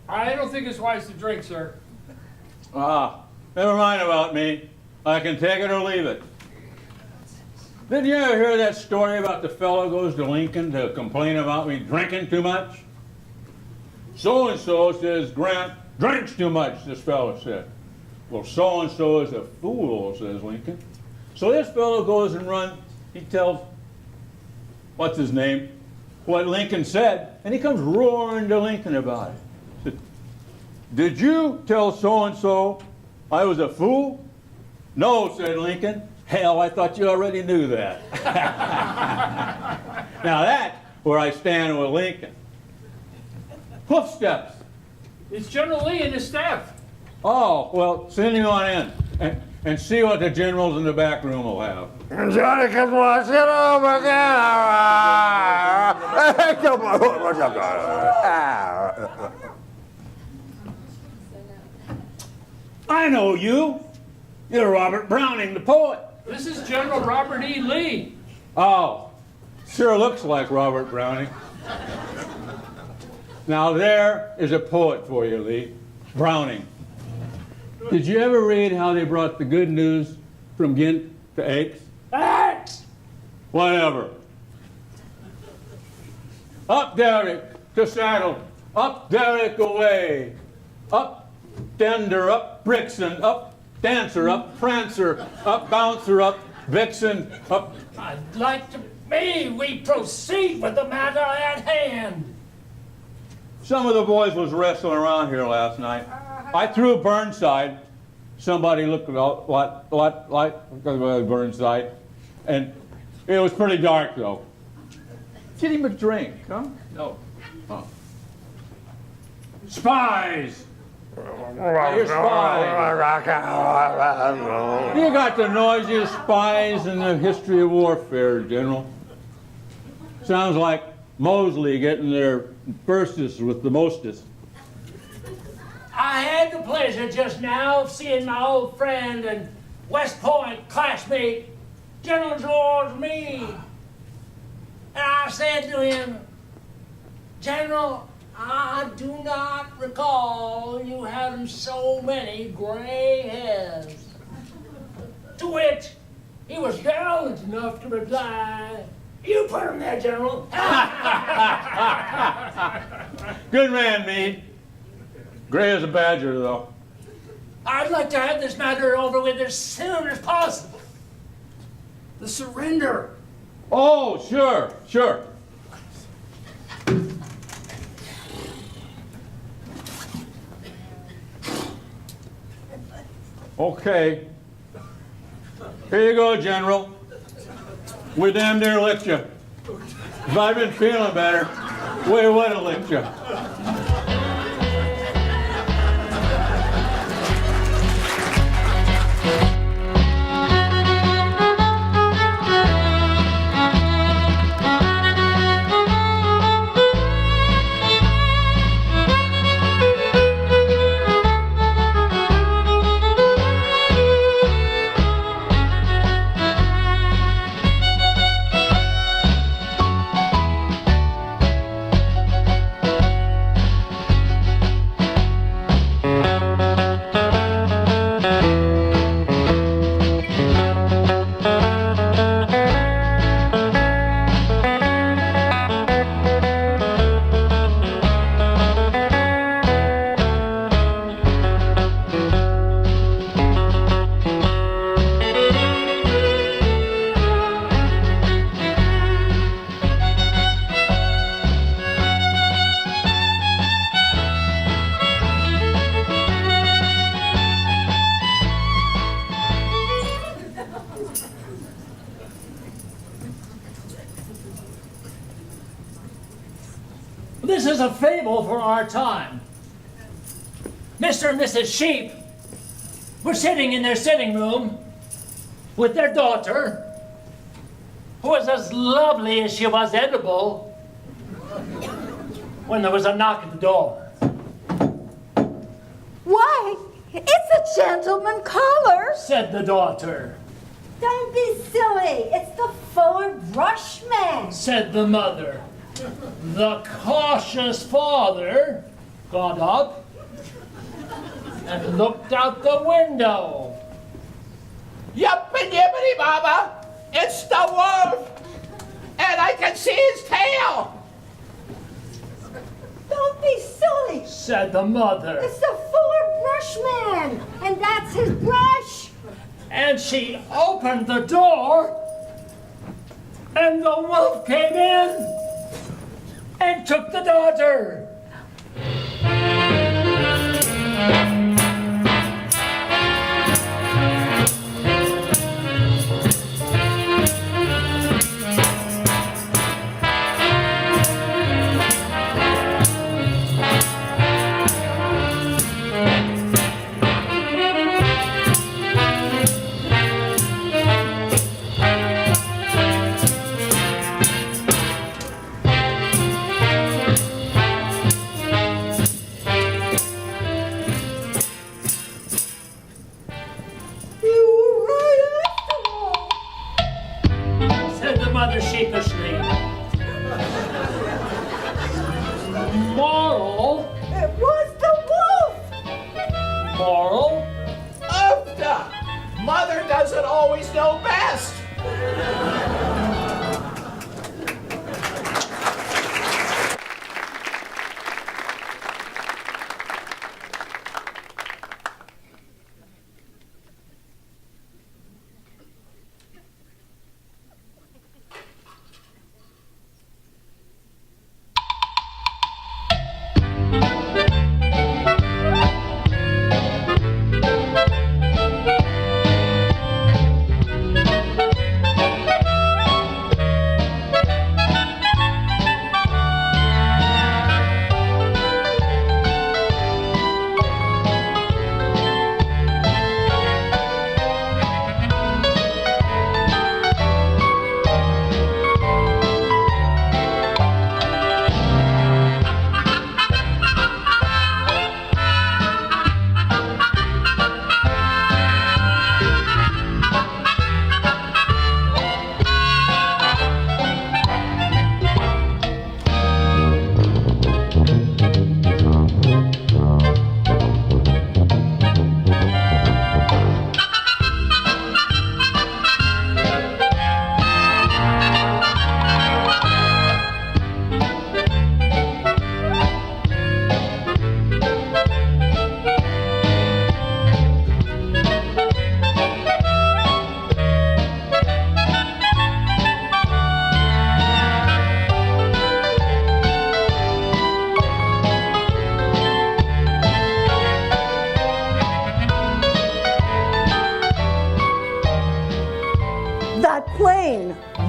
I don't think it's wise to drink, sir. Never mind about me. I can take it or leave it. Did you ever hear that story about the fellow goes to Lincoln to complain about me drinking too much? So-and-so says Grant drinks too much, this fellow said. Well, so-and-so is a fool, says Lincoln. So this fellow goes and he tells, what's his name, what Lincoln said, and he comes roaring to Lincoln about it. He said, did you tell so-and-so I was a fool? No, said Lincoln. Hell, I thought you already knew that. Now that's where I stand with Lincoln. Footsteps. It's General Lee and his staff. Oh, well, send him on in and see what the generals in the back room will have. Johnny, come on, sit over again. I know you. You're Robert Browning, the poet. This is General Robert E. Lee. Oh, sure looks like Robert Browning. Now there is a poet for you, Lee. Browning. Did you ever read how they brought the good news from Ghent to Aix? Aix! Whatever. Up Derrick to saddle, up Derrick away, up Dender, up Brixton, up Dancer, up Prancer, up Bouncer, up Vixen, up... I'd like to be we proceed with the matter at hand. Some of the boys was wrestling around here last night. I threw Burnside. Somebody looked a lot like Burnside. And it was pretty dark, though. Get him a drink, huh? No. Oh. Spies! I hear spies. You got the noisiest spies in the history of warfare, General. Sounds like Mosley getting their firstest with the mostest. I had the pleasure just now of seeing my old friend and West Point classmate, General George Meade. And I said to him, General, I do not recall you having so many gray hairs. To which he was gallant enough to reply, you put him there, General. Good man, Meade. Gray as a badger, though. I'd like to have this matter over with as soon as possible. The surrender. Oh, sure, sure. Okay. Here you go, General. We damn near licked you. If I'd been feeling better, we would have licked you. This is a fable for our time. Mr. and Mrs. Sheep were sitting in their sitting room with their daughter, who was as lovely as she was edible, when there was a knock at the door. Why, it's a gentleman caller, said the daughter. Don't be silly. It's the Fuller Brushman, said the mother. The cautious father got up and looked out the window. Yuppity yippity mama, it's the wolf, and I can see his tail. Don't be silly, said the mother. It's the Fuller Brushman, and that's his brush. And she opened the door, and the wolf came in and took the daughter.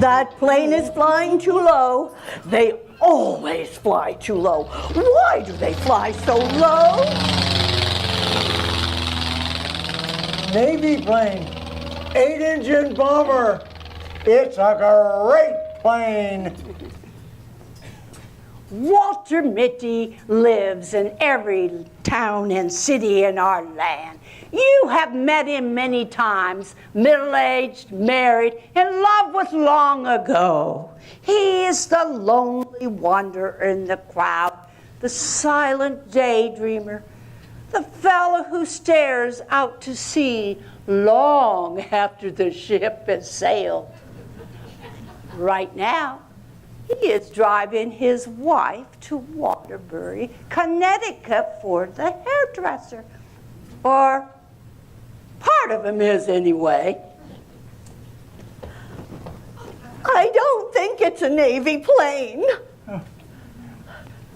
That plane is flying too low. They always fly too low. Why do they fly so low? Navy plane, 8-engine bomber. It's a great plane. Walter Mitty lives in every town and city in our land. You have met him many times, middle-aged, married, in love with long ago. He is the lonely wanderer in the crowd, the silent daydreamer, the fellow who stares out to sea long after the ship has sailed. Right now, he is driving his wife to Waterbury, Connecticut for the hairdresser. Or part of him is anyway. I don't think it's a Navy plane.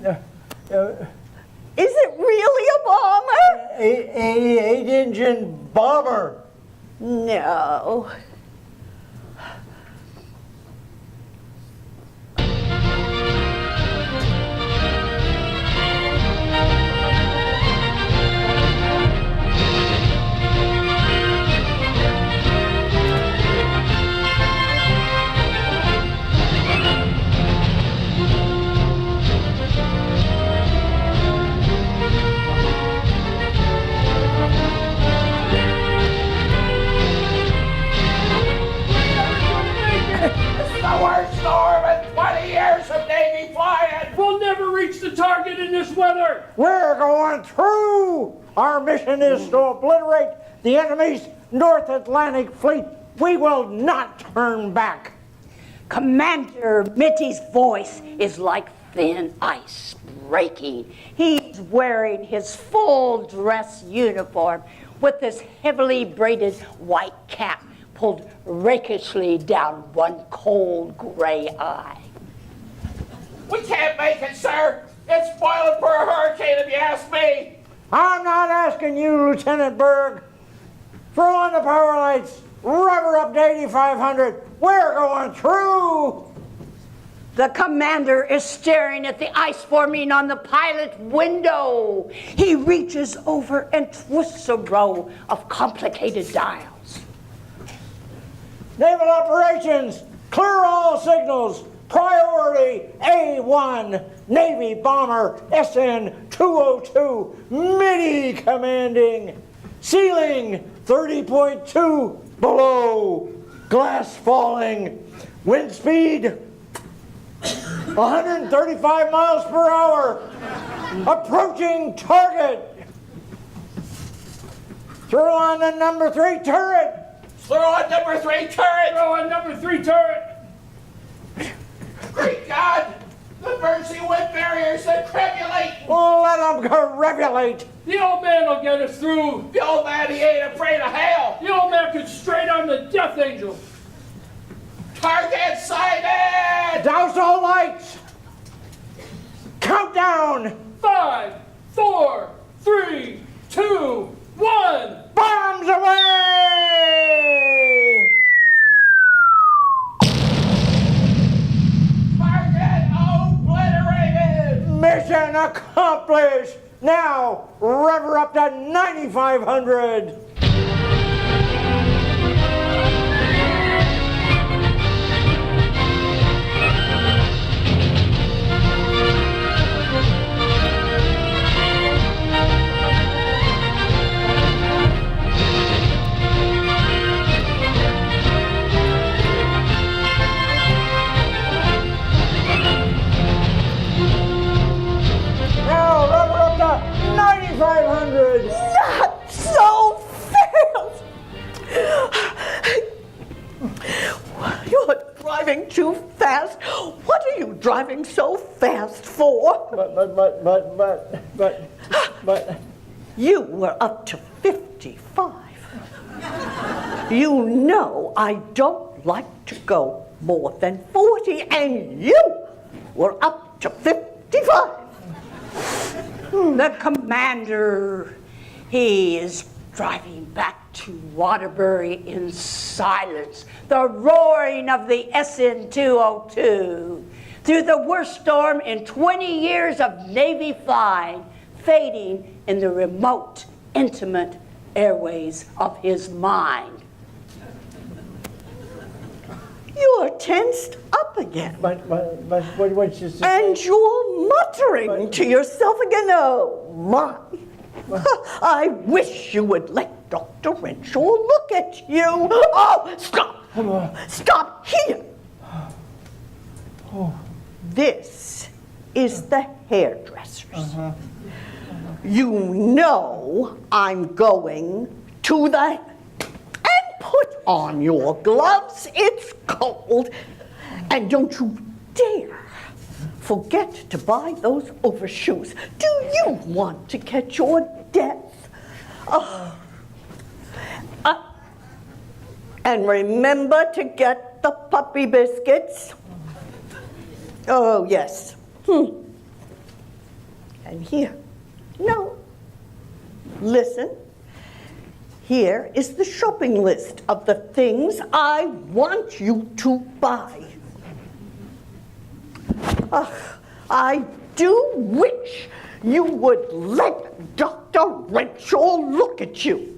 Is it really a bomber? 8-engine bomber. No. The worst storm in 20 years of Navy flying. We'll never reach the target in this weather. We're going through. Our mission is to obliterate the enemy's North Atlantic fleet. We will not turn back. Commander Mitty's voice is like thin ice breaking. He's wearing his full dress uniform with this heavily braided white cap pulled rakishly down one cold gray eye. We can't make it, sir. It's spoiling for a hurricane if you ask me. I'm not asking you, Lieutenant Berg. Throw on the power lights. Rev her up to 8,500. We're going through. The commander is staring at the ice forming on the pilot window. He reaches over and twists a row of complicated dials. Naval operations, clear all signals. Priority A1, Navy bomber SN 202, Mitty commanding. Ceiling 30.2 below. Glass falling. Wind speed 135 miles per hour. Approaching target. Throw on the number 3 turret. Throw on number 3 turret. Throw on number 3 turret. Great God! The Bernstein wind barriers are cremulating. Oh, let them cremulate. The old man will get us through. The old man, he ain't afraid of hail. The old man could straight on the death angel. Target sighted! Douse all lights. Countdown. 5, 4, 3, 2, 1. Bombs away! Target obliterated! Mission accomplished! Now, rev her up to 9,500! Now, rev her up to 9,500! Not so fast! You're driving too fast. What are you driving so fast for? But. You were up to 55. You know I don't like to go more than 40, and you were up to 55. The commander, he is driving back to Waterbury in silence, the roaring of the SN-202, through the worst storm in 20 years of Navy flying, fading in the remote, intimate airways of his mind. You're tensed up again. But what's just... And you're muttering to yourself again, oh my. I wish you would let Dr. Renshaw look at you. Oh, stop. Stop here. Oh. This is the hairdresser's. You know I'm going to the... And put on your gloves, it's cold. And don't you dare forget to buy those overshoes. Do you want to catch your death? And remember to get the puppy biscuits. Oh, yes. And here. No. Listen. Here is the shopping list of the things I want you to buy. I do wish you would let Dr. Renshaw look at you.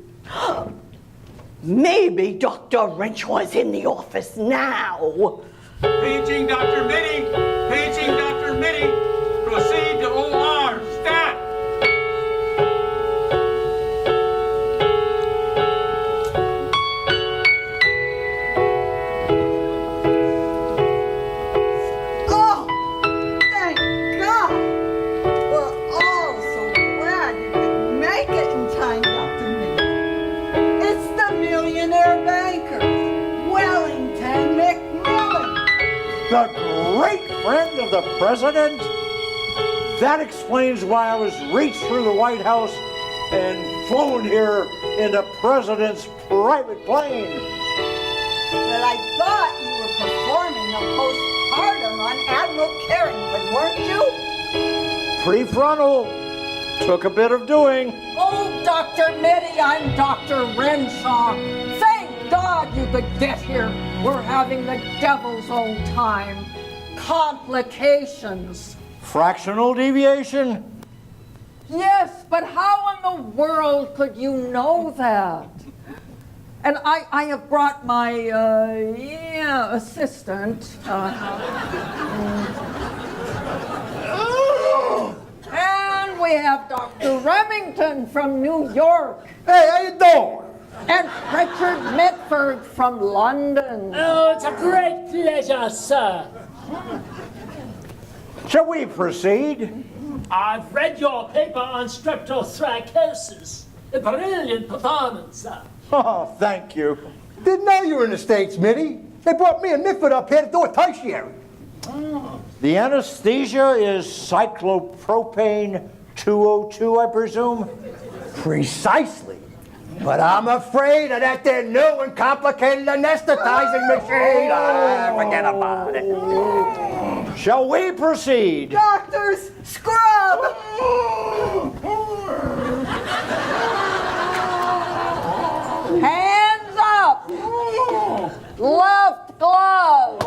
Maybe Dr. Renshaw is in the office now. Paging Dr. Mitty! Paging Dr. Mitty! Proceed to OR! Stat! Oh, thank God. We're all so glad you could make it in time, Dr. Mitty. It's the millionaire banker, Wellington McMillan. The great friend of the president? That explains why I was reached through the White House and flown here in the president's private plane. But I thought you were performing a postpartum on Admiral Carrington, weren't you? Prefrontal. Took a bit of doing. Oh, Dr. Mitty, I'm Dr. Renshaw. Thank God you could get here. We're having the devil's own time. Complications. Fractional deviation? Yes, but how in the world could you know that? And I have brought my assistant. And we have Dr. Remington from New York. Hey, how you doing? And Richard Mitford from London. Oh, it's a great pleasure, sir. Shall we proceed? I've read your paper on streptothrombosis. A brilliant performance, sir. Oh, thank you. Didn't know you were in the States, Mitty. They brought me and Mitford up here to do a tertiary. The anesthesia is cyclopropane 202, I presume? Precisely. But I'm afraid of that there new and complicated anesthetizing machine. Forget about it. Shall we proceed? Doctors, scrub! Hands up! Left glove!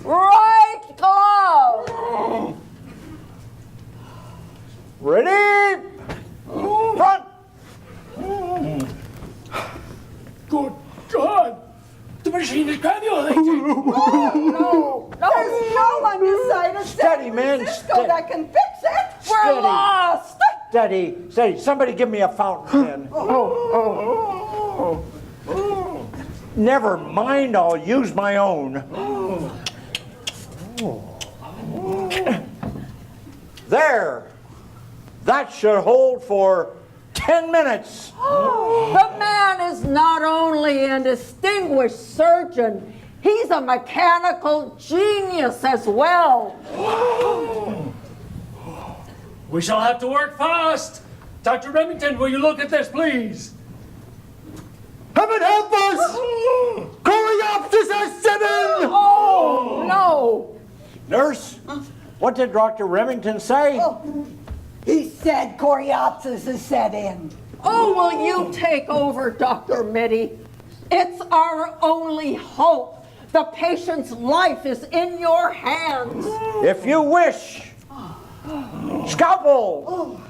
Right glove! Ready? Front! Good God! The machine is granulating! No! There's no one beside us. Steady, man, steady. that can fix it. We're Steady. lost! Steady, steady. Somebody give me a fountain pen. Never mind, I'll use my own. There. That should hold for 10 minutes. The man is not only a distinguished surgeon, he's a mechanical genius as well. We shall have to work fast. Dr. Remington, will you look at this, please? Heaven help us! Coreopsis has set in! Oh, no! Nurse, what did Dr. Remington say? He said Coreopsis is set in. Oh, will you take over, Dr. Mitty? It's our only hope. The patient's life is in your hands. If you wish. Scalpel!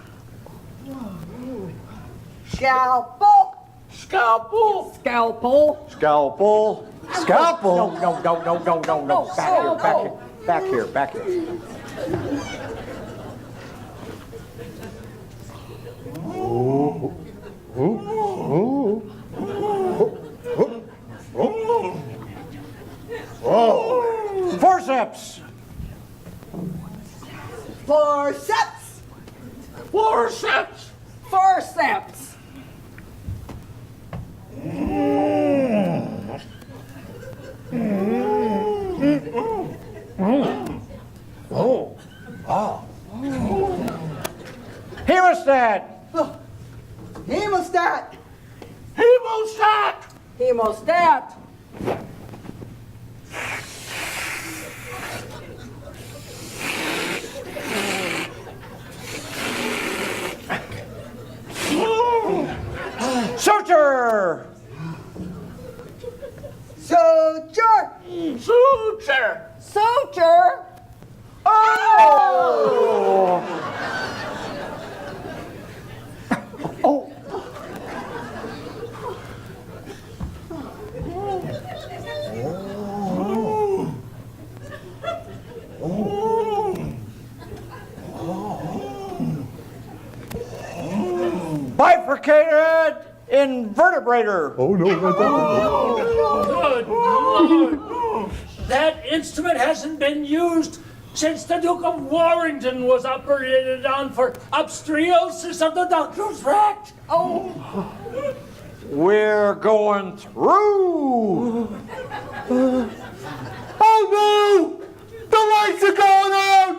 Scalpel! Scalpel! Scalpel! Scalpel! Scalpel! No. Back here. Forceps! Forceps! Forceps! Forceps! Hemostat! Hemostat! Hemostat! Hemostat! Suture! Suture! Suture! Suture! Oh! Oh! Bifurcated invertebrator. Oh, no, that's Good Lord! That instrument hasn't been used since the Duke of Warrington was operated on for obstreosis of the doctor's rat. Oh! We're going through. Oh, no! The lights are going out!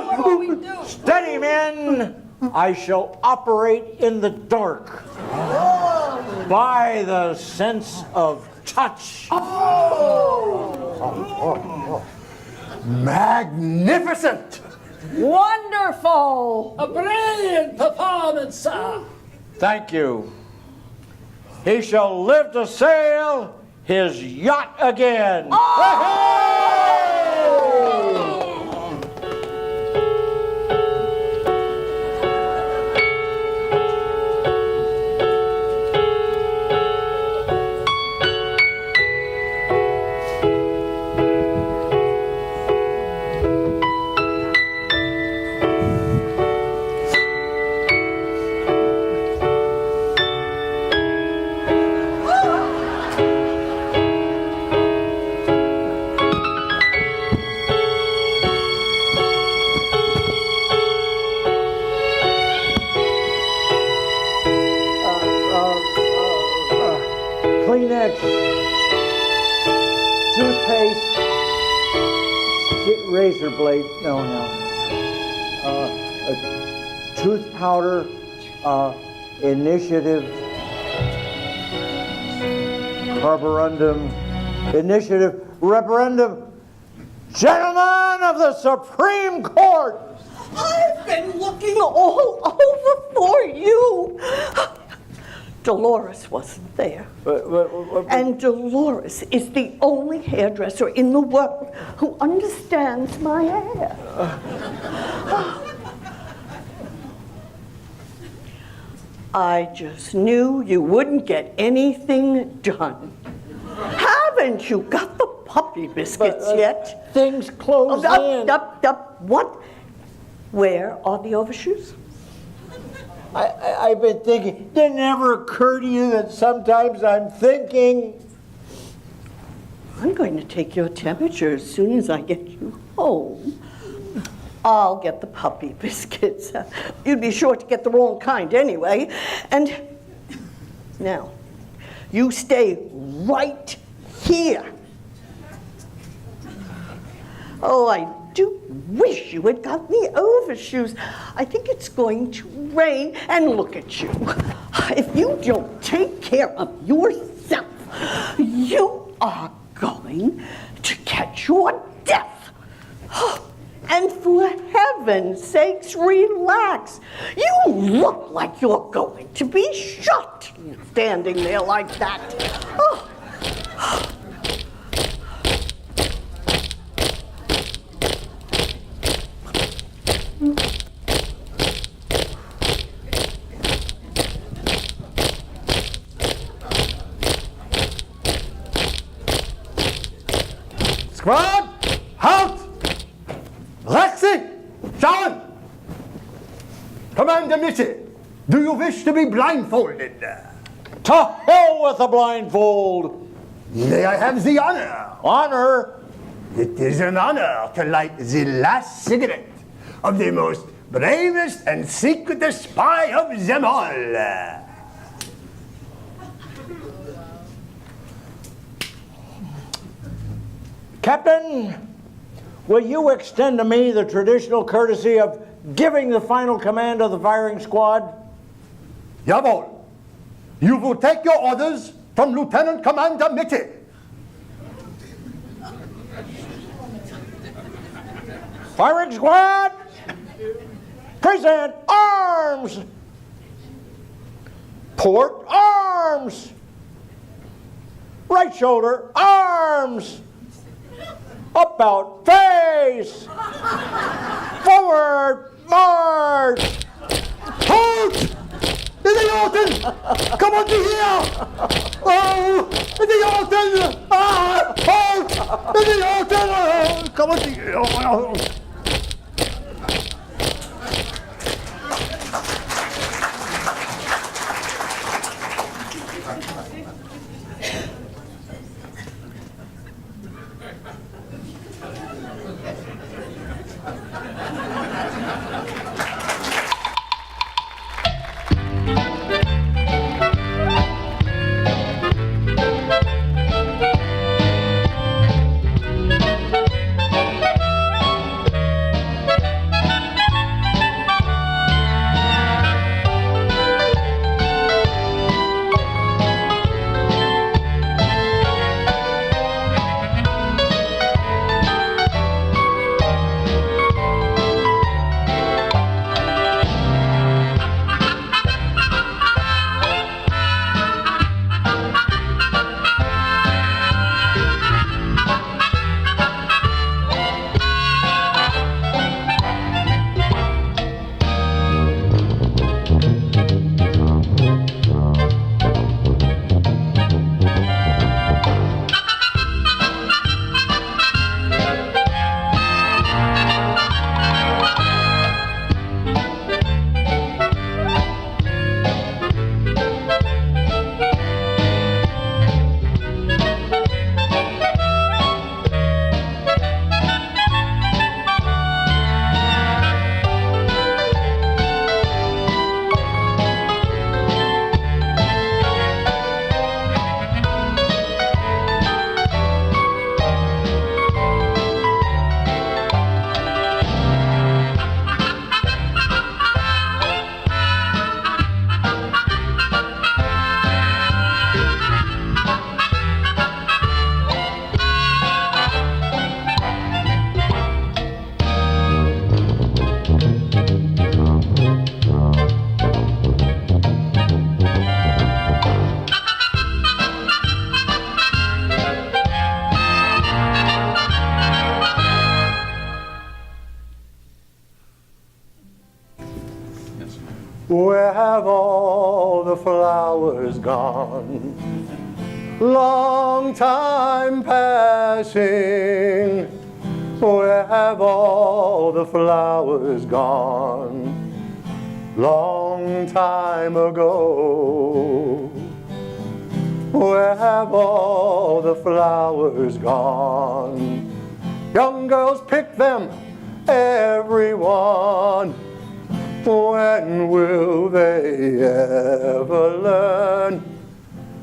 What do we do? Steady, men. I shall operate in the dark by the sense of touch. Magnificent! Wonderful! A brilliant performance, sir. Thank you. He shall live to sail his yacht again. Kleenex, toothpaste, razor blade, no. Tooth powder, initiative, carborundum, initiative, referendum. Gentlemen of the Supreme Court! I've been looking all over for you. Dolores wasn't there. And Dolores is the only hairdresser in the world who understands my hair. I just knew you wouldn't get anything done. Haven't you got the puppy biscuits yet? Things close in. What? Where are the overshoes? I've been thinking, did it never occur to you that sometimes I'm thinking? I'm going to take your temperature as soon as I get you home. I'll get the puppy biscuits. You'd be sure to get the wrong kind anyway. And now, you stay right here. Oh, I do wish you had got me overshoes. I think it's going to rain, and look at you. If you don't take care of yourself, you are going to catch your death. And for heaven's sakes, relax. You look like you're going to be shot standing there like that. Oh. Squad, halt! Rexy, schauen! Commander Mitchell, do you wish to be blindfolded? To hell with the blindfold. May I have the honor? Honor? It is an honor to light the last cigarette of the most bravest and secretest spy of them all. Captain, will you extend to me the traditional courtesy of giving the final command of the firing squad? Jawohl. You will take your orders from Lieutenant Commander Mitchell. Firing squad, present arms. Port arms. Right shoulder arms. About face. Forward march. Halt! Idioten! Come on to here! Oh! Idioten! Ah! Halt! Idioten! Oh, come on to here! Oh. Where have all the flowers gone? Long time passing. Where have all the flowers gone? Long time ago. Where have all the flowers gone? Young girls pick them, everyone. When will they ever learn?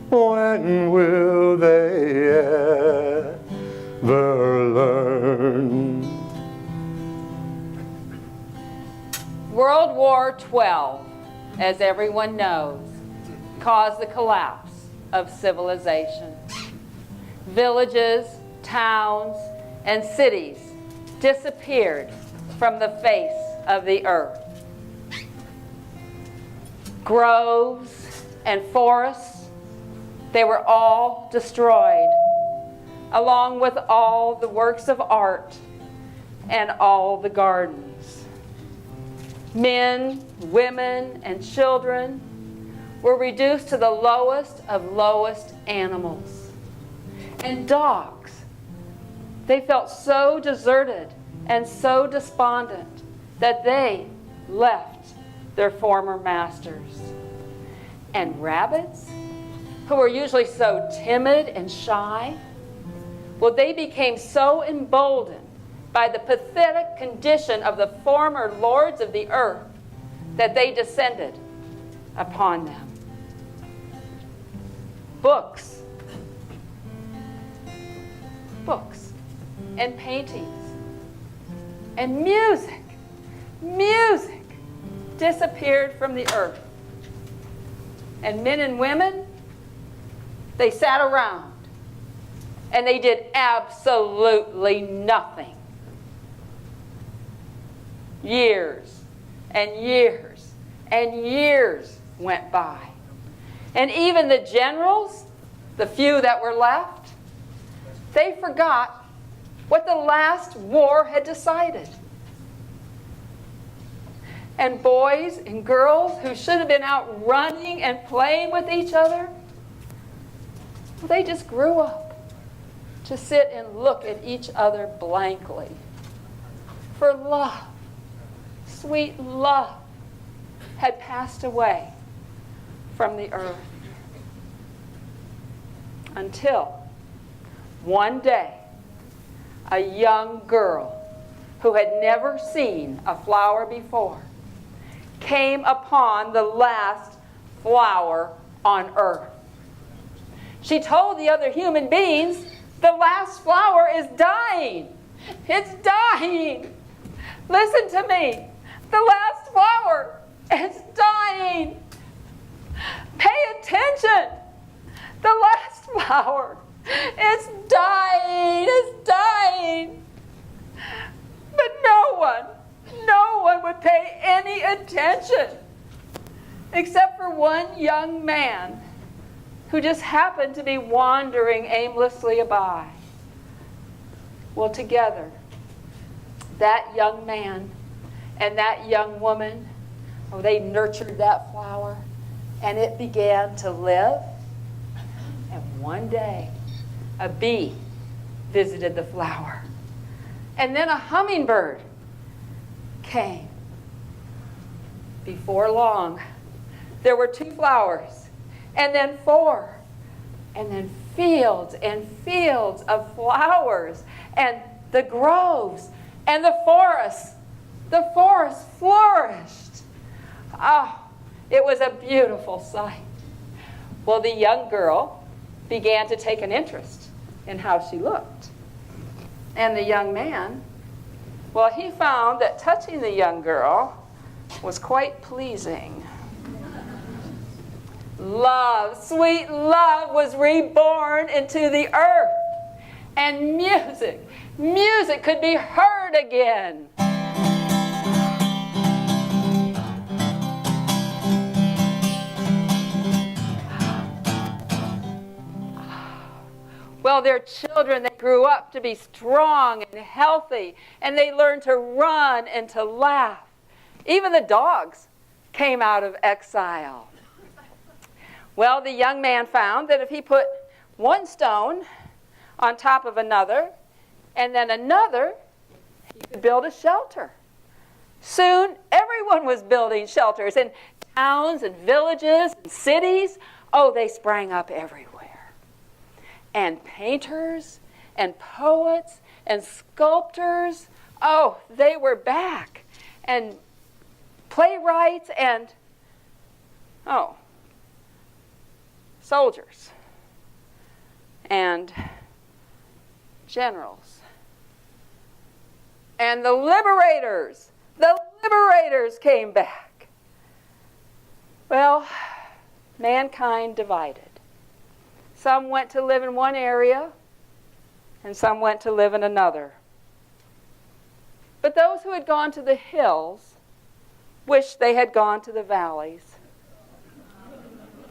When will they ever learn? World War XII, as everyone knows, caused the collapse of civilization. Villages, towns, and cities disappeared from the face of the earth. Groves and forests, they were all destroyed, along with all the works of art and all the gardens. Men, women, and children were reduced to the lowest of lowest animals. And dogs, they felt so deserted and so despondent that they left their former masters. And rabbits, who were usually so timid and shy, well, they became so emboldened by the pathetic condition of the former lords of the earth that they descended upon them. Books and paintings and music disappeared from the earth. And men and women, they sat around and they did absolutely nothing. Years and years and years went by. And even the generals, the few that were left, they forgot what the last war had decided. And boys and girls who should have been out running and playing with each other, well, they just grew up to sit and look at each other blankly. For love, sweet love, had passed away from the earth. Until one day, a young girl who had never seen a flower before came upon the last flower on earth. She told the other human beings, the last flower is dying. It's dying. Listen to me. The last flower is dying. Pay attention. The last flower is dying. It's dying. But no one would pay any attention except for one young man who just happened to be wandering aimlessly by. Well, together, that young man and that young woman, oh, they nurtured that flower, and it began to live. And one day, a bee visited the flower. And then a hummingbird came. Before long, there were 2 flowers, and then 4, and then fields and fields of flowers, and the groves and the forests. The forest flourished. Oh, it was a beautiful sight. Well, the young girl began to take an interest in how she looked. And the young man, well, he found that touching the young girl was quite pleasing. Love, sweet love, was reborn into the earth. And music could be heard again. Well, their children, they grew up to be strong and healthy, and they learned to run and to laugh. Even the dogs came out of exile. Well, the young man found that if he put one stone on top of another, and then another, he could build a shelter. Soon, everyone was building shelters in towns and villages and cities. Oh, they sprang up everywhere. And painters and poets and sculptors, oh, they were back. And playwrights and, oh, soldiers and generals and the liberators came back. Well, mankind divided. Some went to live in one area, and some went to live in another. But those who had gone to the hills wished they had gone to the valleys.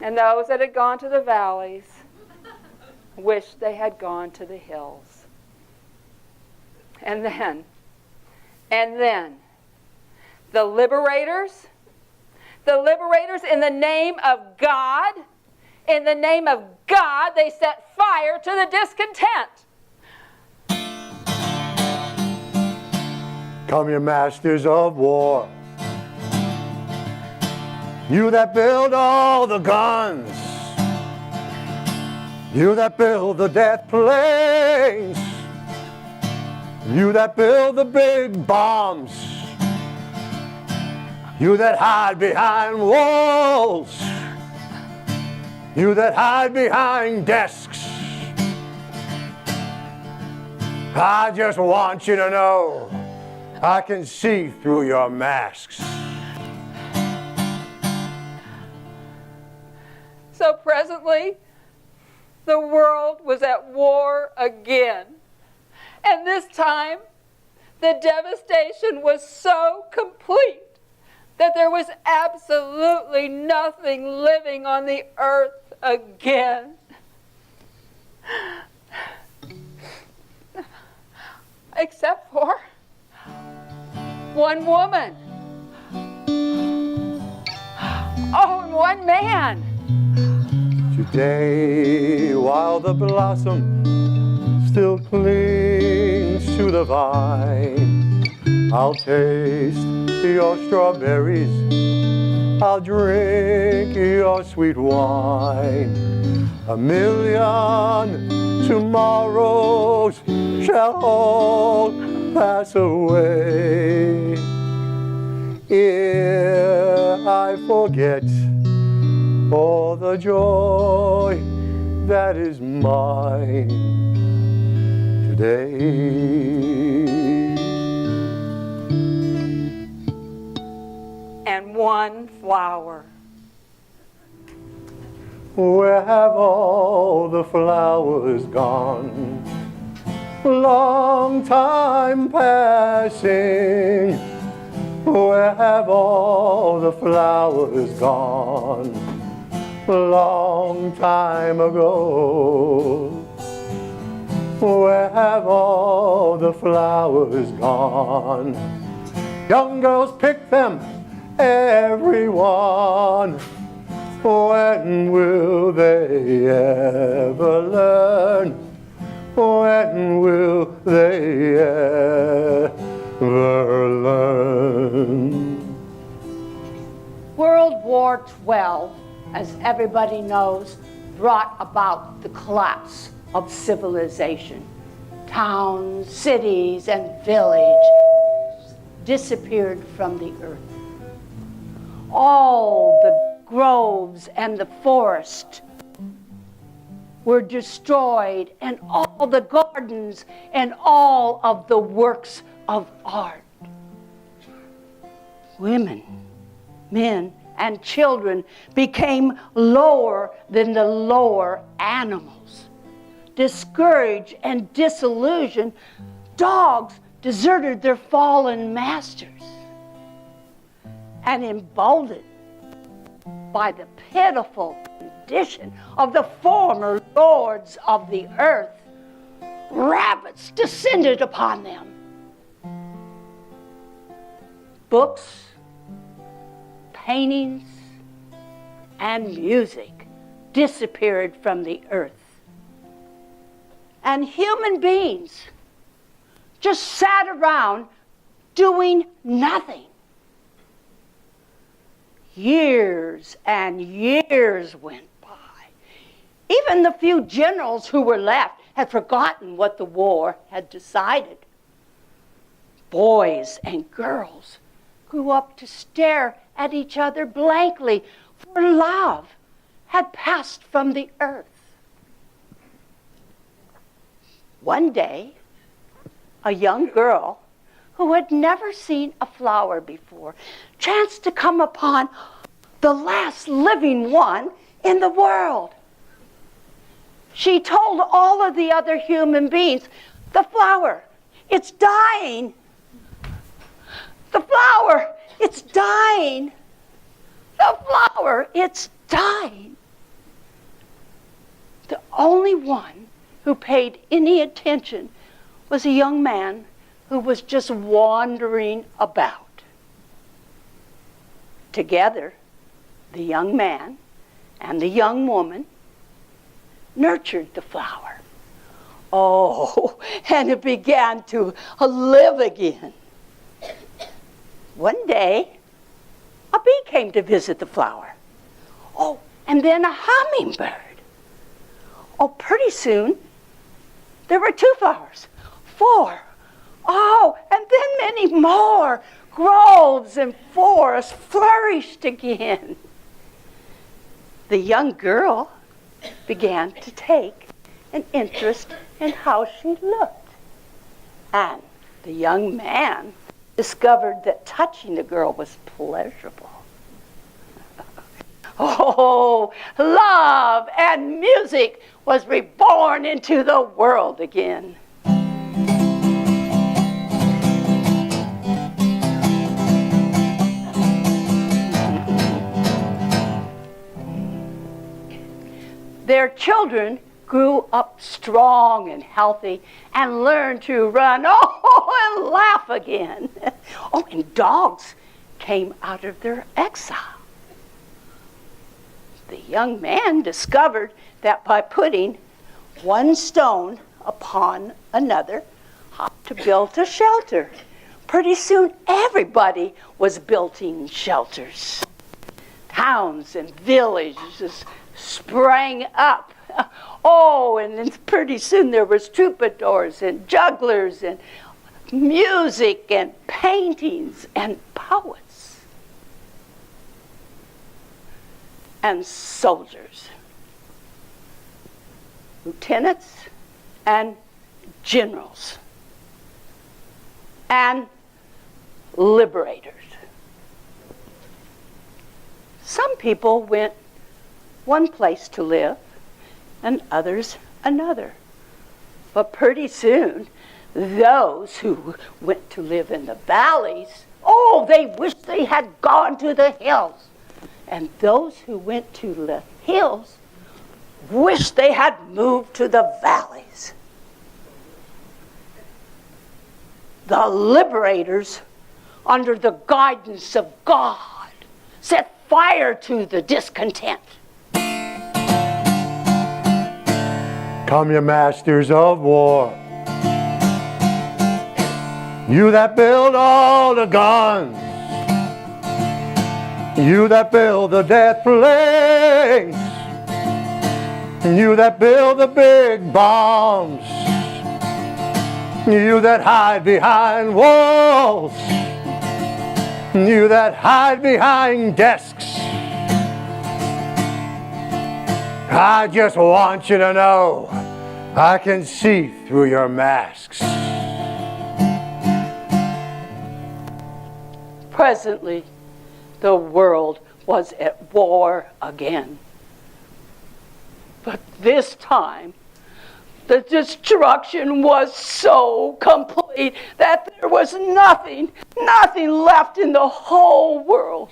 And those that had gone to the valleys wished they had gone to the hills. And then, the liberators in the name of God, they set fire to the discontent. Come, you masters of war, you that build all the guns, you that build the death planes, you that build the big bombs, you that hide behind walls, you that hide behind desks. I just want you to know I can see through your masks. So presently, the world was at war again. And this time, the devastation was so complete that there was absolutely nothing living on the earth again. Except for one woman. Oh, and one man. Today, while the blossom still clings to the vine, I'll taste your strawberries, I'll drink your sweet wine. A million tomorrows shall all pass away ere I forget all the joy that is mine today. And one flower. Where have all the flowers gone? Long time passing. Where have all the flowers gone? Long time ago. Where have all the flowers gone? Young girls pick them, everyone. When will they ever learn? When will they ever learn? World War XII, as everybody knows, brought about the collapse of civilization. Towns, cities, and villages disappeared from the earth. All the groves and the forest were destroyed, and all the gardens and all of the works of art. Women, men, and children became lower than the lower animals. Discouraged and disillusioned, dogs deserted their fallen masters. And emboldened by the pitiful condition of the former lords of the earth, rabbits descended upon them. Books, paintings, and music disappeared from the earth. And human beings just sat around doing nothing. Years and years went by. Even the few generals who were left had forgotten what the war had decided. Boys and girls grew up to stare at each other blankly, for love had passed from the earth. One day, a young girl who had never seen a flower before chanced to come upon the last living one in the world. She told all of the other human beings, "The flower, it's dying." flower, it's dying. The flower, it's dying. The only one who paid any attention was a young man who was just wandering about. Together, the young man and the young woman nurtured the flower. Oh, and it began to live again. One day, a bee came to visit the flower. Oh, and then a hummingbird. Oh, pretty soon, there were 2 flowers, 4. Oh, and then many more. Groves and forests flourished again. The young girl began to take an interest in how she looked. And the young man discovered that touching the girl was pleasurable. Oh, love and music was reborn into the world again. Their children grew up strong and healthy and learned to run, oh, and laugh again. Oh, and dogs came out of their exile. The young man discovered that by putting one stone upon another, to build a shelter. Pretty soon everybody was building shelters. Towns and villages sprang up. Oh, and then pretty soon there was troubadours and jugglers and music and paintings and poets and soldiers, lieutenants and generals and liberators. Some people went one place to live and others another. But pretty soon, those who went to live in the valleys, oh, they wished they had gone to the hills. And those who went to the hills wished they had moved to the valleys. The liberators, under the guidance of God, set fire to the discontent. Come, you masters of war, you that build all the guns, you that build the death planes, you that build the big bombs, you that hide behind walls, you that hide behind desks. I just want you to know I can see through your masks. Presently, the world was at war again. But this time, the destruction was so complete that there was nothing left in the whole world.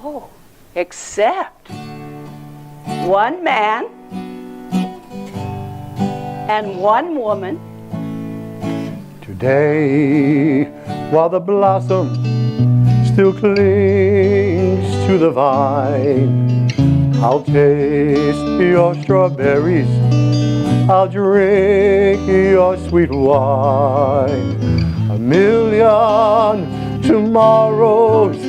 Oh, except one man and one woman. Today, while the blossom still clings to the vine, I'll taste your strawberries, I'll drink your sweet wine. A million tomorrows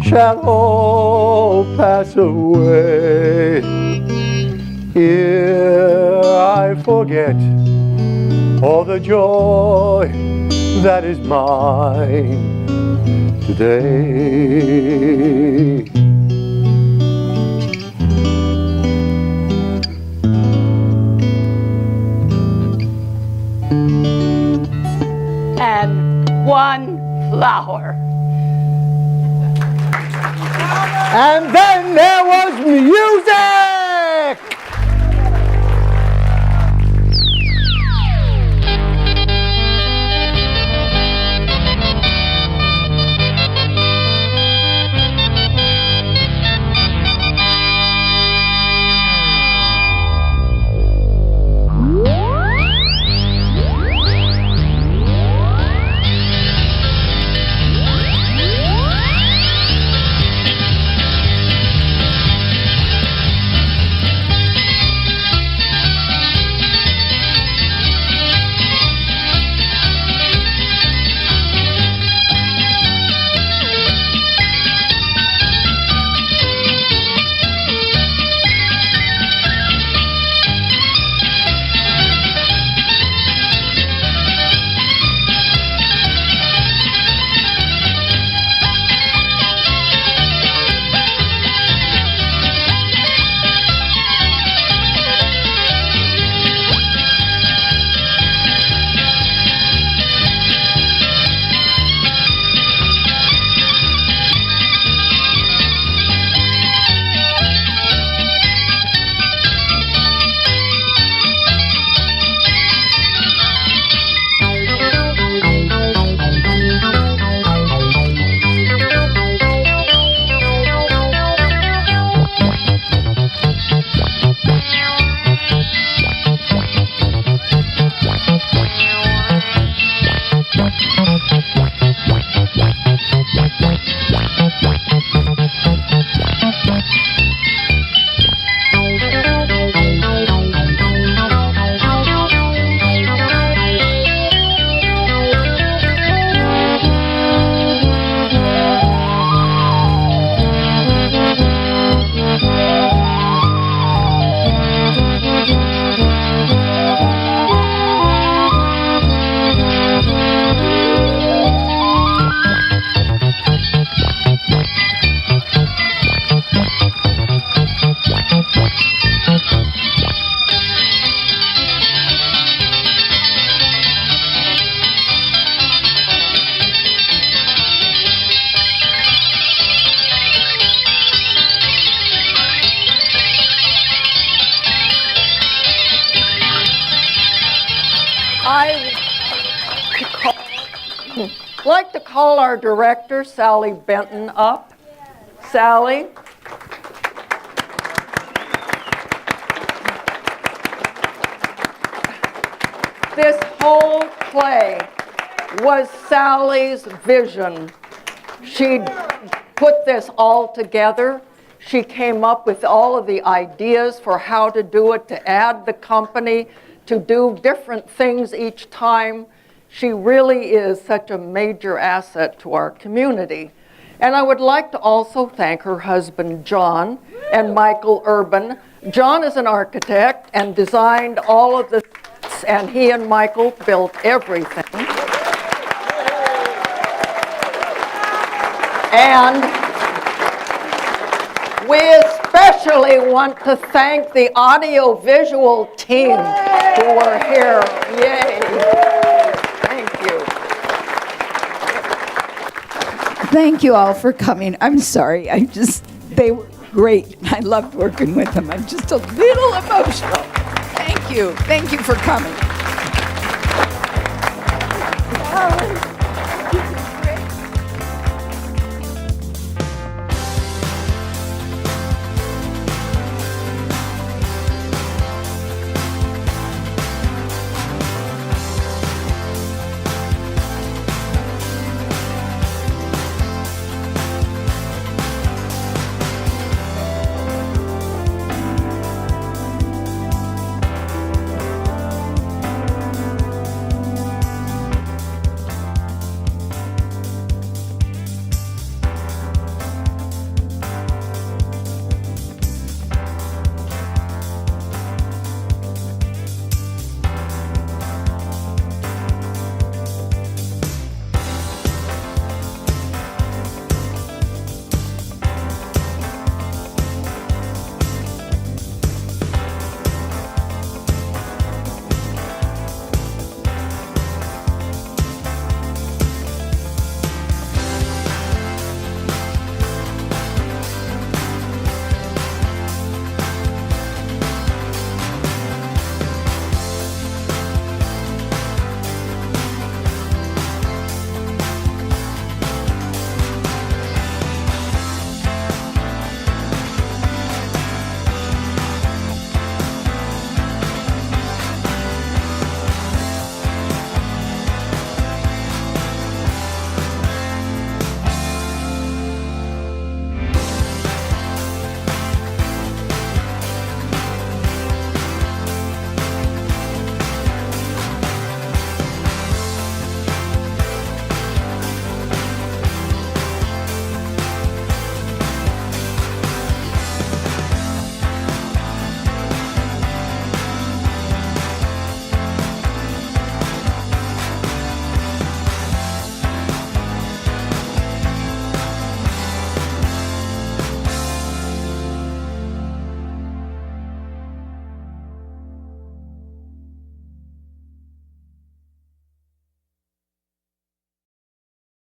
shall all pass away ere I forget all the joy that is mine today. And one flower. And then there was music! I'd like to call our director, Sally Benton, up. Sally. This whole play was Sally's vision. She put this all together. She came up with all of the ideas for how to do it, to add the company, to do different things each time. She really is such a major asset to our community. And I would like to also thank her husband, John, and Michael Urban. John is an architect and designed all of the sets, and he and Michael built everything. And we especially want to thank the audio-visual team who were here. Yay! Thank you. Thank you all for coming. I'm sorry. They were great. I loved working with them. I'm just a little emotional. Thank you. Thank you for coming.